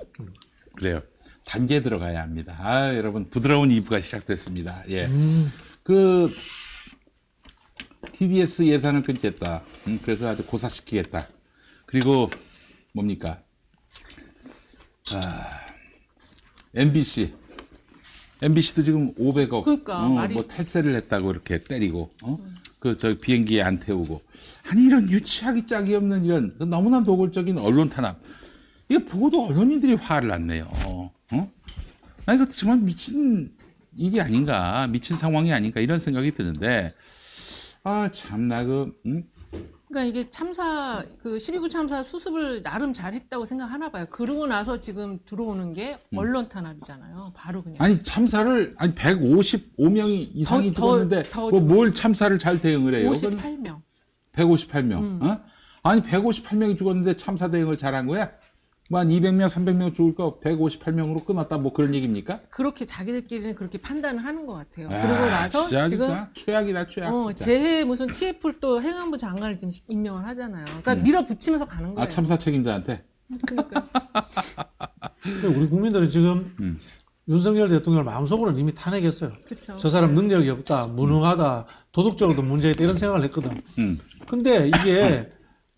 그래요. 단계 들어가야 합니다. 아, 여러분 부드러운 2부가 시작됐습니다. 예. 그 TDS 예산을 끊겠다. 그래서 아주 고사시키겠다. 그리고 뭡니까? MBC도 지금 500억. 그러니까, 뭐 탈세를 했다고 이렇게 때리고, 그 저 비행기에 안 태우고. 아니 이런 유치하기 짝이 없는 이런 너무나 노골적인 언론 탄압. 이거 보고도 언론인들이 화를 났네요. 나 이거 정말 미친 일이 아닌가, 미친 상황이 아닌가 이런 생각이 드는데, 아 참나 그러니까 이게 참사 그 12구 참사 수습을 나름 잘했다고 생각하나 봐요. 그러고 나서 지금 들어오는 게 언론 탄압이잖아요. 바로 그냥. 아니 참사를 155명이 이상이 죽었는데 뭘 참사를 잘 대응을 해요? 58명. 158명. 아니 158명이 죽었는데 참사 대응을 잘한 거야? 뭐 한 200명, 300명 죽을 거 158명으로 끊었다 뭐 그런 얘기입니까? 그렇게 자기들끼리는 그렇게 판단을 하는 것 같아요. 그러고 나서 진짜, 지금 최악이다 최악. 진짜. 재해 무슨 TF를 또 행안부 장관을 지금 임명을 하잖아요. 그러니까 밀어붙이면서 가는 거예요. 참사 책임자한테. 그러니까. 우리 국민들은 지금 윤석열 대통령을 마음속으로는 이미 탄핵했어요. 그쵸. 저 사람 능력이 없다, 무능하다, 도덕적으로도 문제있다 이런 생각을 했거든. 근데 이게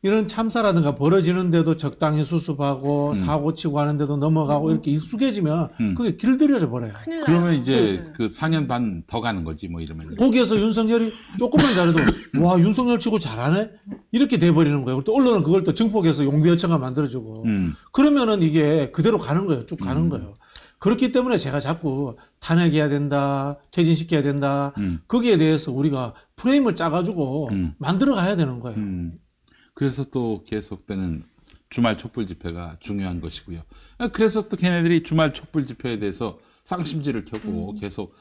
이런 참사라든가 벌어지는데도 적당히 수습하고 사고 치고 하는데도 넘어가고 이렇게 익숙해지면 그게 길들여져 버려요. 큰일 나요. 그러면 이제 맞아요. 그 4년 반 더 가는 거지 뭐 이러면. 거기에서 윤석열이 조금만 잘해도 와 윤석열 치고 잘하네 이렇게 돼버리는 거예요. 또 언론은 그걸 또 증폭해서 용비어천가 만들어주고 그러면은 이게 그대로 가는 거예요. 쭉 가는 거예요. 그렇기 때문에 제가 자꾸 탄핵해야 된다, 퇴진시켜야 된다. 거기에 대해서 우리가 프레임을 짜가지고 만들어 가야 되는 거예요. 그래서 또 계속되는 주말 촛불 집회가 중요한 것이고요. 그래서 또 걔네들이 주말 촛불 집회에 대해서 쌍심지를 켜고 계속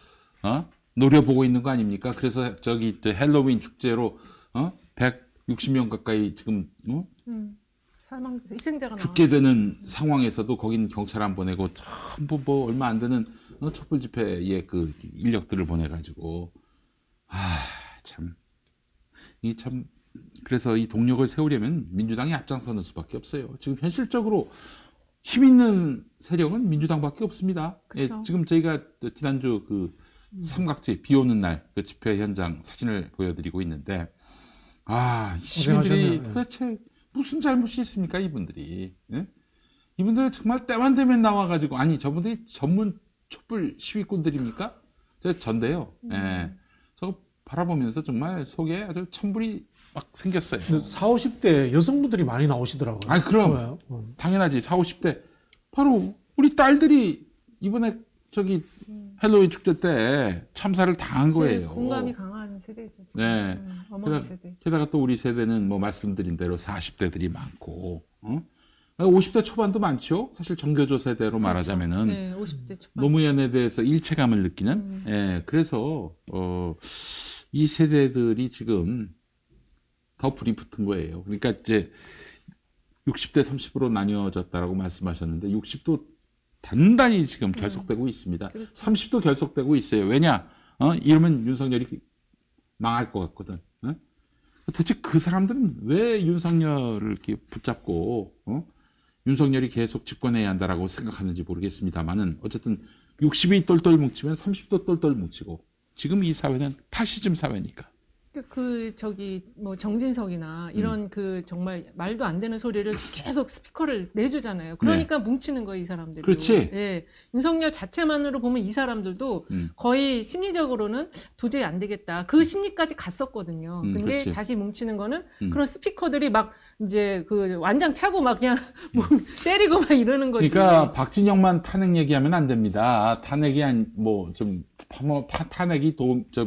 노려보고 있는 거 아닙니까? 그래서 저기 헬로윈 축제로 160명 가까이 지금 사망 희생자가 죽게 되는 상황에서도 거긴 경찰 안 보내고 전부 뭐 얼마 안 되는 촛불 집회에 그 인력들을 보내가지고 참 그래서 이 동력을 세우려면 민주당이 앞장서는 수밖에 없어요. 지금 현실적으로 힘 있는 세력은 민주당밖에 없습니다. 예, 지금 저희가 지난주 그 삼각지 비 오는 날 그 집회 현장 사진을 보여드리고 있는데 시민들이 도대체 무슨 잘못이 있습니까 이분들이? 예? 이분들은 정말 때만 되면 나와가지고 저분들이 전문 촛불 시위꾼들입니까? 전데요. 예. 저 바라보면서 정말 속에 아주 천불이 막 생겼어요. 40, 50대 여성분들이 많이 나오시더라고요. 아니 그럼 당연하지. 40, 50대 바로 우리 딸들이 이번에 저기 헬로윈 축제 때 참사를 당한 거예요. 공감이 강한 세대죠. 지금. 네. 어머니 세대. 게다가 또 우리 세대는 뭐 말씀드린 대로 40대들이 많고, 50대 초반도 많죠. 사실 정교조 세대로 말하자면은 네, 50대 초반. 노무현에 대해서 일체감을 느끼는. 예, 그래서 이 세대들이 지금 더 불이 붙은 거예요. 그러니까 이제 60대 30으로 나뉘어졌다라고 말씀하셨는데 60도 단단히 지금 결속되고 있습니다. 그렇죠. 30도 결속되고 있어요. 왜냐? 이러면 윤석열이 망할 것 같거든. 대체 그 사람들은 왜 윤석열을 이렇게 붙잡고 윤석열이 계속 집권해야 한다라고 생각하는지 모르겠습니다만은 어쨌든 60이 똘똘 뭉치면 30도 똘똘 뭉치고 지금 이 사회는 파시즘 사회니까. 뭐 정진석이나 이런 정말 말도 안 되는 소리를 계속 스피커를 내주잖아요. 그러니까 뭉치는 거예요, 이 사람들이. 그렇지. 예. 윤석열 자체만으로 보면 이 사람들도 거의 심리적으로는 도저히 안 되겠다. 그 심리까지 갔었거든요. 근데 그렇지. 다시 뭉치는 거는 그런 스피커들이 막 이제 완장 차고 막 그냥 뭐 때리고 막 이러는 거지. 그러니까 박진영만 탄핵 얘기하면 안 됩니다. 탄핵이 탄핵이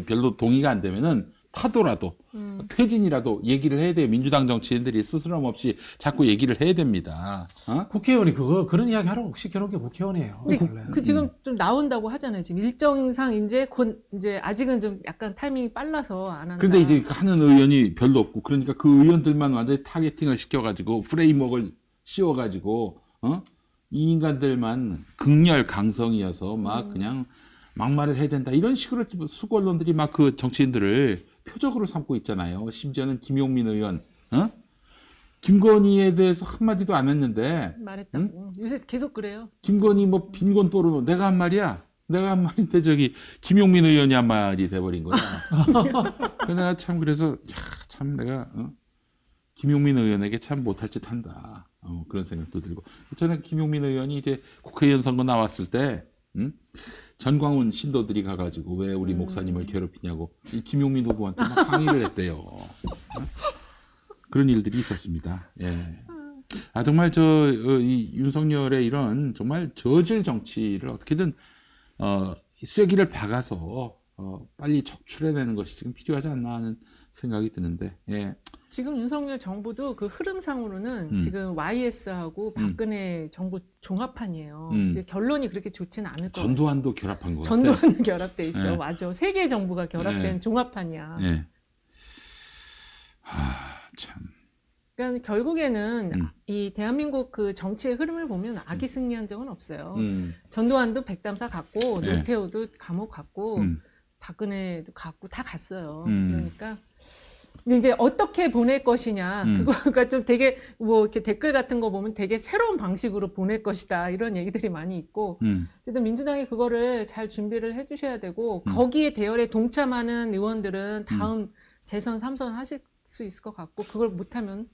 별로 동의가 안 되면은 타도라도 퇴진이라도 얘기를 해야 돼요. 민주당 정치인들이 스스럼없이 자꾸 얘기를 해야 됩니다. 국회의원이 그런 이야기 하라고 시켜놓은 게 국회의원이에요. 근데 지금 좀 나온다고 하잖아요. 지금 일정상 이제 아직은 좀 약간 타이밍이 빨라서 안 한다. 그런데 이제 하는 의원이 별로 없고 그러니까 그 의원들만 완전히 타겟팅을 시켜가지고 프레임워크를 씌워가지고 이 인간들만 극렬 강성이어서 막 그냥 막말을 해야 된다 이런 식으로 수구 언론들이 막 그 정치인들을 표적으로 삼고 있잖아요. 심지어는 김용민 의원, 김건희에 대해서 한마디도 안 했는데 말했다고. 요새 계속 그래요. 김건희 뭐 빈곤 포르노 내가 한 말이야. 내가 한 말인데 김용민 의원이 한 말이 돼버린 거야. 내가 참 그래서 참 내가 김용민 의원에게 참 못할 짓 한다. 그런 생각도 들고. 저는 김용민 의원이 이제 국회의원 선거 나왔을 때 전광훈 신도들이 가가지고 왜 우리 목사님을 괴롭히냐고 이 김용민 후보한테 막 항의를 했대요. 그런 일들이 있었습니다. 예. 정말 이 윤석열의 이런 정말 저질 정치를 어떻게든 쐐기를 박아서 빨리 척출해내는 것이 지금 필요하지 않나 하는 생각이 드는데. 예. 지금 윤석열 정부도 그 흐름상으로는 지금 YS하고 박근혜 정부 종합판이에요. 결론이 그렇게 좋지는 않을 거예요. 전두환도 결합한 것 같아. 전두환도 결합돼 있어. 네. 맞아. 세 개 정부가 결합된 네. 종합판이야. 네. 참. 그러니까 결국에는 이 대한민국 그 정치의 흐름을 보면 악이 승리한 적은 없어요. 전두환도 백담사 갔고 네. 노태우도 감옥 갔고 박근혜도 갔고 다 갔어요. 그러니까 근데 이제 어떻게 보낼 것이냐 그거가 좀 되게 뭐 이렇게 댓글 같은 거 보면 되게 새로운 방식으로 보낼 것이다 이런 얘기들이 많이 있고 어쨌든 민주당이 그거를 잘 준비를 해주셔야 되고 거기에 대열에 동참하는 의원들은 다음 재선 3선 하실 수 있을 것 같고 그걸 못하면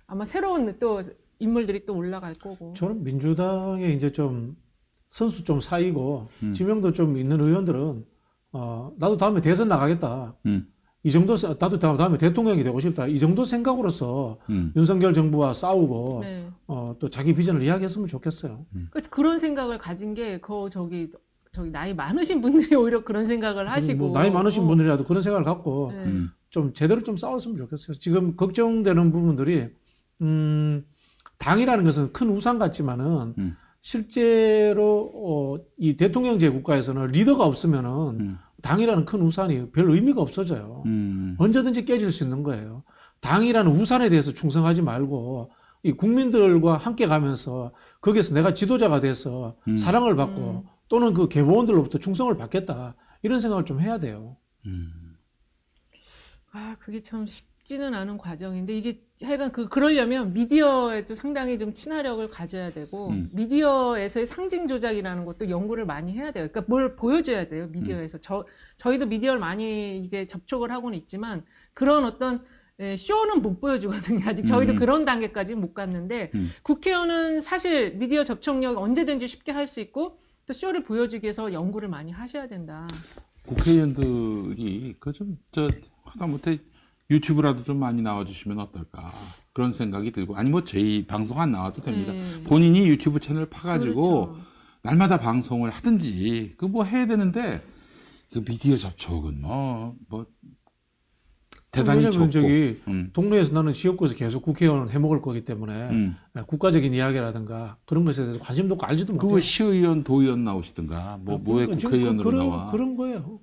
아마 새로운 또 인물들이 또 올라갈 거고. 저는 민주당에 이제 좀 선수 좀 쌓이고 지명도 좀 있는 의원들은 나도 다음에 대선 나가겠다. 이 정도 나도 다음에 대통령이 되고 싶다. 이 정도 생각으로서 윤석열 정부와 싸우고 네. 또 자기 비전을 이야기했으면 좋겠어요. 그런 생각을 가진 게 저기 나이 많으신 분들이 오히려 그런 생각을 하시고 뭐 나이 많으신 분들이라도 그런 생각을 갖고 좀 제대로 좀 싸웠으면 좋겠어요. 지금 걱정되는 부분들이 당이라는 것은 큰 우상 같지만은 실제로 이 대통령제 국가에서는 리더가 없으면은 당이라는 큰 우산이 별 의미가 없어져요. 언제든지 깨질 수 있는 거예요. 당이라는 우산에 대해서 충성하지 말고 이 국민들과 함께 가면서 거기에서 내가 지도자가 돼서 사랑을 받고 또는 그 계보원들로부터 충성을 받겠다 이런 생각을 좀 해야 돼요. 그게 참 쉽지는 않은 과정인데 이게 하여간 그러려면 미디어에도 상당히 좀 친화력을 가져야 되고 미디어에서의 상징 조작이라는 것도 연구를 많이 해야 돼요. 그러니까 뭘 보여줘야 돼요. 미디어에서. 저희도 미디어를 많이 이게 접촉을 하고는 있지만 그런 어떤 쇼는 못 보여주거든요. 아직 저희도 그런 단계까지는 못 갔는데 국회의원은 사실 미디어 접촉력 언제든지 쉽게 할 수 있고 또 쇼를 보여주기 위해서 연구를 많이 하셔야 된다. 국회의원들이 그 좀 하다못해 유튜브라도 좀 많이 나와주시면 어떨까 그런 생각이 들고 아니 뭐 저희 방송 안 나와도 됩니다. 네. 본인이 유튜브 채널 파가지고 그렇죠. 날마다 방송을 하든지 그 뭐 해야 되는데 그 미디어 접촉은 뭐 대단히 왜냐면 적고. 저기 동네에서 나는 지역구에서 계속 국회의원 해먹을 거기 때문에 국가적인 이야기라든가 그런 것에 대해서 관심도 없고 알지도 못해요. 그거 시의원, 도의원 나오시든가 뭐왜 그러니까 국회의원으로 나와? 그런 거예요.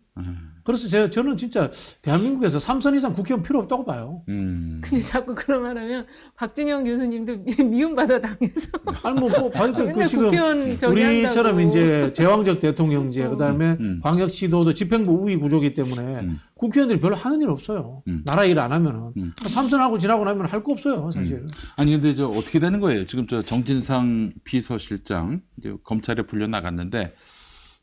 그래서 저는 진짜 대한민국에서 3선 이상 국회의원 필요 없다고 봐요. 근데 자꾸 그런 말 하면 박진영 교수님도 미움받아 당해서 아니 맨날 지금 국회의원 저기 우리처럼 한다고. 이제 제왕적 대통령제 그다음에 광역시도도 집행부 우위 구조기 때문에 국회의원들이 별로 하는 일 없어요. 나라 일 안 하면은 3선하고 지나고 나면 할 거 없어요, 사실. 아니 근데 저 어떻게 되는 거예요? 지금 저 정진상 비서실장 이제 검찰에 불려 나갔는데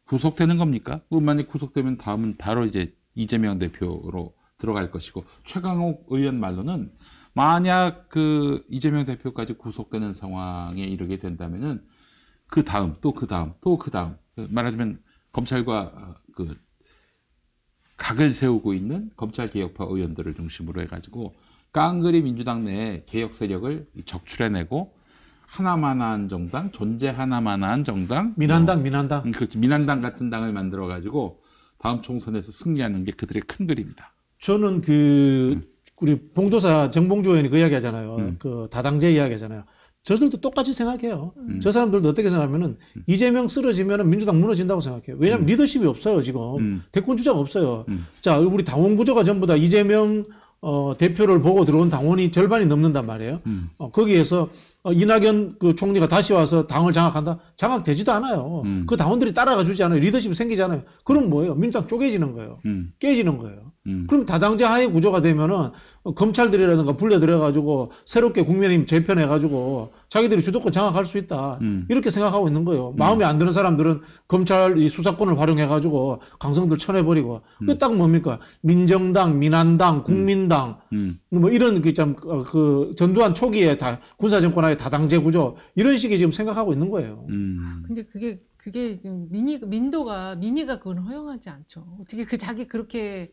구속되는 겁니까? 만약 구속되면 다음은 바로 이제 이재명 대표로 들어갈 것이고 최강욱 의원 말로는 만약 그 이재명 대표까지 구속되는 상황에 이르게 된다면은 그 다음 또 그 다음 또 그 다음 말하자면 검찰과 그 각을 세우고 있는 검찰개혁파 의원들을 중심으로 해가지고 깡그리 민주당 내 개혁 세력을 적출해내고 하나만한 정당, 존재 하나만한 정당, 민한당. 그렇지 민한당 같은 당을 만들어가지고 다음 총선에서 승리하는 게 그들의 큰 그림이다. 저는 우리 봉도사 정봉주 의원이 그 이야기 하잖아요. 그 다당제 이야기 하잖아요. 저들도 똑같이 생각해요. 저 사람들도 어떻게 생각하면은 이재명 쓰러지면은 민주당 무너진다고 생각해요. 왜냐하면 리더십이 없어요, 지금. 대권 주자가 없어요. 자, 우리 당원 구조가 전부 다 이재명 대표를 보고 들어온 당원이 절반이 넘는단 말이에요. 거기에서 이낙연 그 총리가 다시 와서 당을 장악한다? 장악되지도 않아요. 그 당원들이 따라가 주지 않아요. 리더십이 생기잖아요. 그럼 뭐예요? 민주당 쪼개지는 거예요. 깨지는 거예요. 그럼 다당제 하에 구조가 되면은 검찰들이라든가 불려들여가지고 새롭게 국민의힘 재편해가지고 자기들이 주도권 장악할 수 있다. 이렇게 생각하고 있는 거예요. 마음에 안 드는 사람들은 검찰 이 수사권을 활용해가지고 강성들 쳐내버리고. 그게 딱 뭡니까? 민정당, 민한당, 국민당, 뭐 이런 그 전두환 초기에 다 군사정권하에 다당제 구조 이런 식의 지금 생각하고 있는 거예요. 근데 그게 지금 민의가 그건 허용하지 않죠. 어떻게 자기 그렇게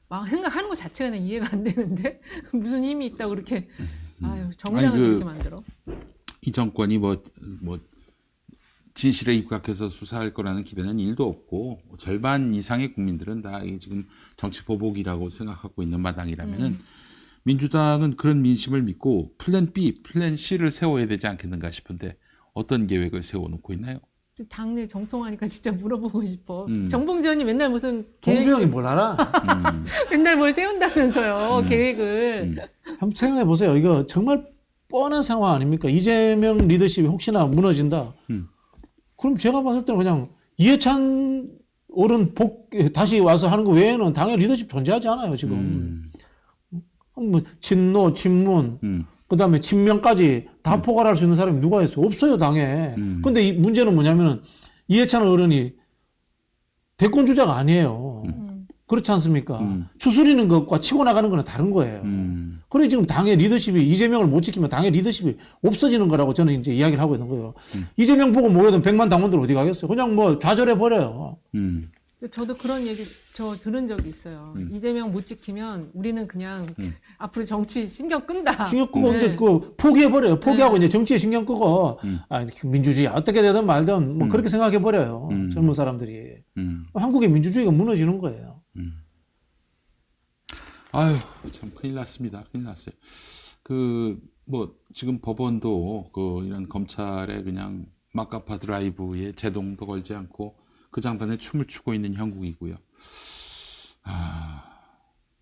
막 생각하는 것 자체가 난 이해가 안 되는데 무슨 힘이 있다고 그렇게 정당을 그렇게 만들어? 이 정권이 뭐 진실에 입각해서 수사할 거라는 기대는 1도 없고 절반 이상의 국민들은 다 지금 정치 보복이라고 생각하고 있는 마당이라면은 민주당은 그런 민심을 믿고 플랜 B, 플랜 C를 세워야 되지 않겠는가 싶은데 어떤 계획을 세워놓고 있나요? 당내 정통하니까 진짜 물어보고 싶어. 정봉주 의원이 맨날 무슨 봉주 형이 뭘 알아? 맨날 뭘 세운다면서요, 계획을. 한번 생각해 보세요. 이거 정말 뻔한 상황 아닙니까? 이재명 리더십이 혹시나 무너진다. 그럼 제가 봤을 때는 그냥 이해찬 어른 다시 와서 하는 거 외에는 당의 리더십 존재하지 않아요, 지금. 뭐 친노, 친문, 그다음에 친명까지 다 포괄할 수 있는 사람이 누가 있어요? 없어요, 당에. 근데 이 문제는 뭐냐면은 이해찬 어른이 대권 주자가 아니에요. 그렇지 않습니까? 추스리는 것과 치고 나가는 거는 다른 거예요. 그래 지금 당의 리더십이 이재명을 못 지키면 당의 리더십이 없어지는 거라고 저는 이제 이야기를 하고 있는 거예요. 이재명 보고 모여든 100만 당원들 어디 가겠어요? 그냥 뭐 좌절해 버려요. 저도 그런 얘기 들은 적이 있어요. 이재명 못 지키면 우리는 그냥 앞으로 정치 신경 끈다. 신경 끄고 이제 포기해 버려요. 포기하고 이제 정치에 신경 끄고 민주주의 어떻게 되든 말든 뭐 그렇게 생각해 버려요. 젊은 사람들이. 한국의 민주주의가 무너지는 거예요. 아유, 참 큰일 났습니다. 큰일 났어요. 지금 법원도 이런 검찰의 그냥 막가파 드라이브에 제동도 걸지 않고 그 장단에 춤을 추고 있는 형국이고요.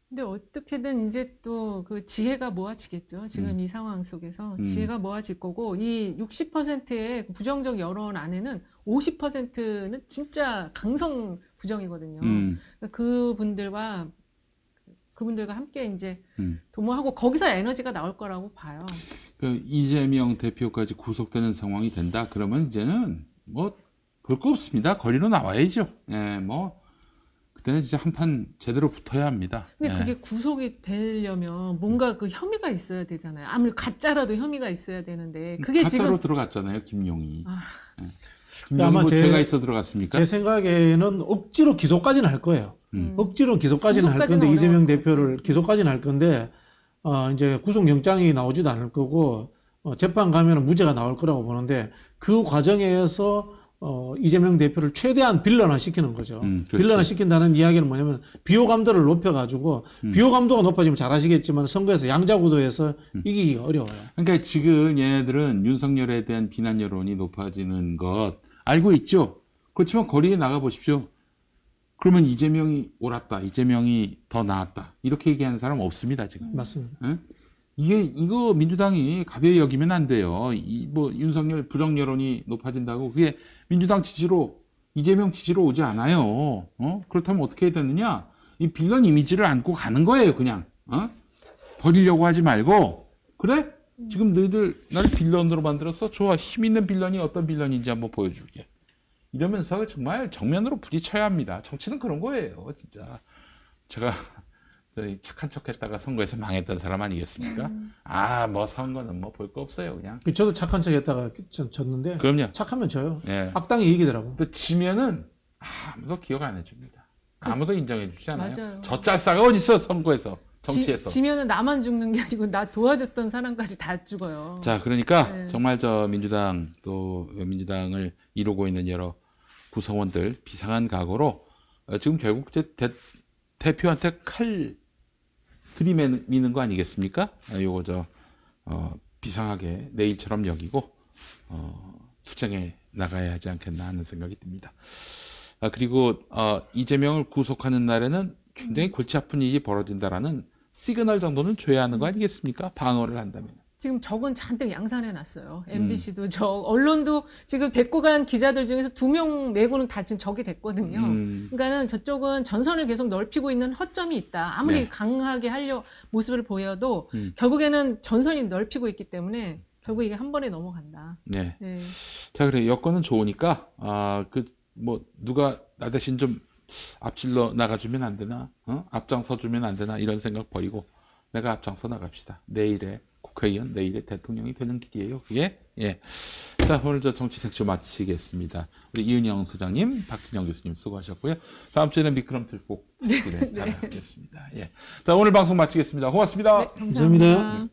근데 어떻게든 이제 또 그 지혜가 모아지겠죠. 지금 이 상황 속에서 지혜가 모아질 거고 이 60%의 부정적 여론 안에는 50%는 진짜 강성 부정이거든요. 그러니까 그분들과 함께 이제 도모하고 거기서 에너지가 나올 거라고 봐요. 이재명 대표까지 구속되는 상황이 된다. 그러면 이제는 볼 거 없습니다. 거리로 나와야죠. 예, 그때는 진짜 한판 제대로 붙어야 합니다. 근데 예. 그게 구속이 되려면 뭔가 그 혐의가 있어야 되잖아요. 아무리 가짜라도 혐의가 있어야 되는데 그게 가짜로 지금 들어갔잖아요, 김용이. 아, 예. 분명히 아마 뭐 제- 죄가 있어 들어갔습니까? 제 생각에는 억지로 기소까지는 할 거예요. 억지로 기소까지는 할 건데 구속까지는 이재명 어려울 것 대표를 기소까지는 할 건데 이제 구속영장이 나오지도 않을 거고 재판 가면은 무죄가 나올 거라고 보는데 그 과정에서 이재명 대표를 최대한 빌런화 시키는 거죠. 그렇지. 빌런화 시킨다는 이야기는 뭐냐면 비호감도를 높여가지고 비호감도가 높아지면 잘 아시겠지만 선거에서 양자구도에서 이기기가 어려워요. 그러니까 지금 얘네들은 윤석열에 대한 비난 여론이 높아지는 것 알고 있죠. 그렇지만 거리에 나가 보십시오. 그러면 이재명이 옳았다, 이재명이 더 나았다 이렇게 얘기하는 사람 없습니다 지금. 맞습니다. 예? 이거 민주당이 가벼이 여기면 안 돼요. 뭐 윤석열 부정 여론이 높아진다고 그게 민주당 지지로 이재명 지지로 오지 않아요. 그렇다면 어떻게 해야 되느냐? 이 빌런 이미지를 안고 가는 거예요, 그냥. 버리려고 하지 말고 그래? 지금 너희들 나를 빌런으로 만들었어? 좋아, 힘 있는 빌런이 어떤 빌런인지 한번 보여줄게. 이러면서 정말 정면으로 부딪혀야 합니다. 정치는 그런 거예요, 진짜. 제가 저희 착한 척했다가 선거에서 망했던 사람 아니겠습니까? 뭐 선거는 뭐 볼 거 없어요, 그냥. 저도 착한 척했다가 졌는데 그럼요. 착하면 져요. 예. 악당이 이기더라고. 또 지면은 아무도 기억 안 해줍니다. 아무도 인정해주지 않아요. 맞아요. 저 짤싸가 어디 있어 선거에서, 정치에서. 지면은 나만 죽는 게 아니고 나 도와줬던 사람까지 다 죽어요. 자, 그러니까 네. 정말 저 민주당 또 민주당을 이루고 있는 여러 구성원들 비상한 각오로 지금 결국 대표한테 칼 들이미는 거 아니겠습니까? 요거 비상하게 내일처럼 여기고 투쟁에 나가야 하지 않겠나 하는 생각이 듭니다. 그리고 이재명을 구속하는 날에는 굉장히 골치 아픈 일이 벌어진다라는 시그널 정도는 줘야 하는 거 아니겠습니까? 방어를 한다면. 지금 적은 잔뜩 양산해 놨어요. MBC도 언론도 지금 데리고 간 기자들 중에서 2명 매고는 다 지금 적이 됐거든요. 그러니까는 저쪽은 전선을 계속 넓히고 있는 허점이 있다. 아무리 네. 강하게 하려 모습을 보여도 결국에는 전선이 넓히고 있기 때문에 결국 이게 한 번에 넘어간다. 네. 네. 자, 그래 여건은 좋으니까 누가 나 대신 좀 앞질러 나가주면 안 되나? 앞장서 주면 안 되나? 이런 생각 버리고 내가 앞장서 나갑시다. 내일의 국회의원, 내일의 대통령이 되는 길이에요. 그게 예. 자, 오늘 저 정치 색쇼 마치겠습니다. 우리 이은영 소장님, 박진영 교수님 수고하셨고요. 다음 주에는 미끄럼틀 꼭 달아보겠습니다. 예. 자, 오늘 방송 마치겠습니다. 고맙습니다. 네, 감사합니다. 감사합니다.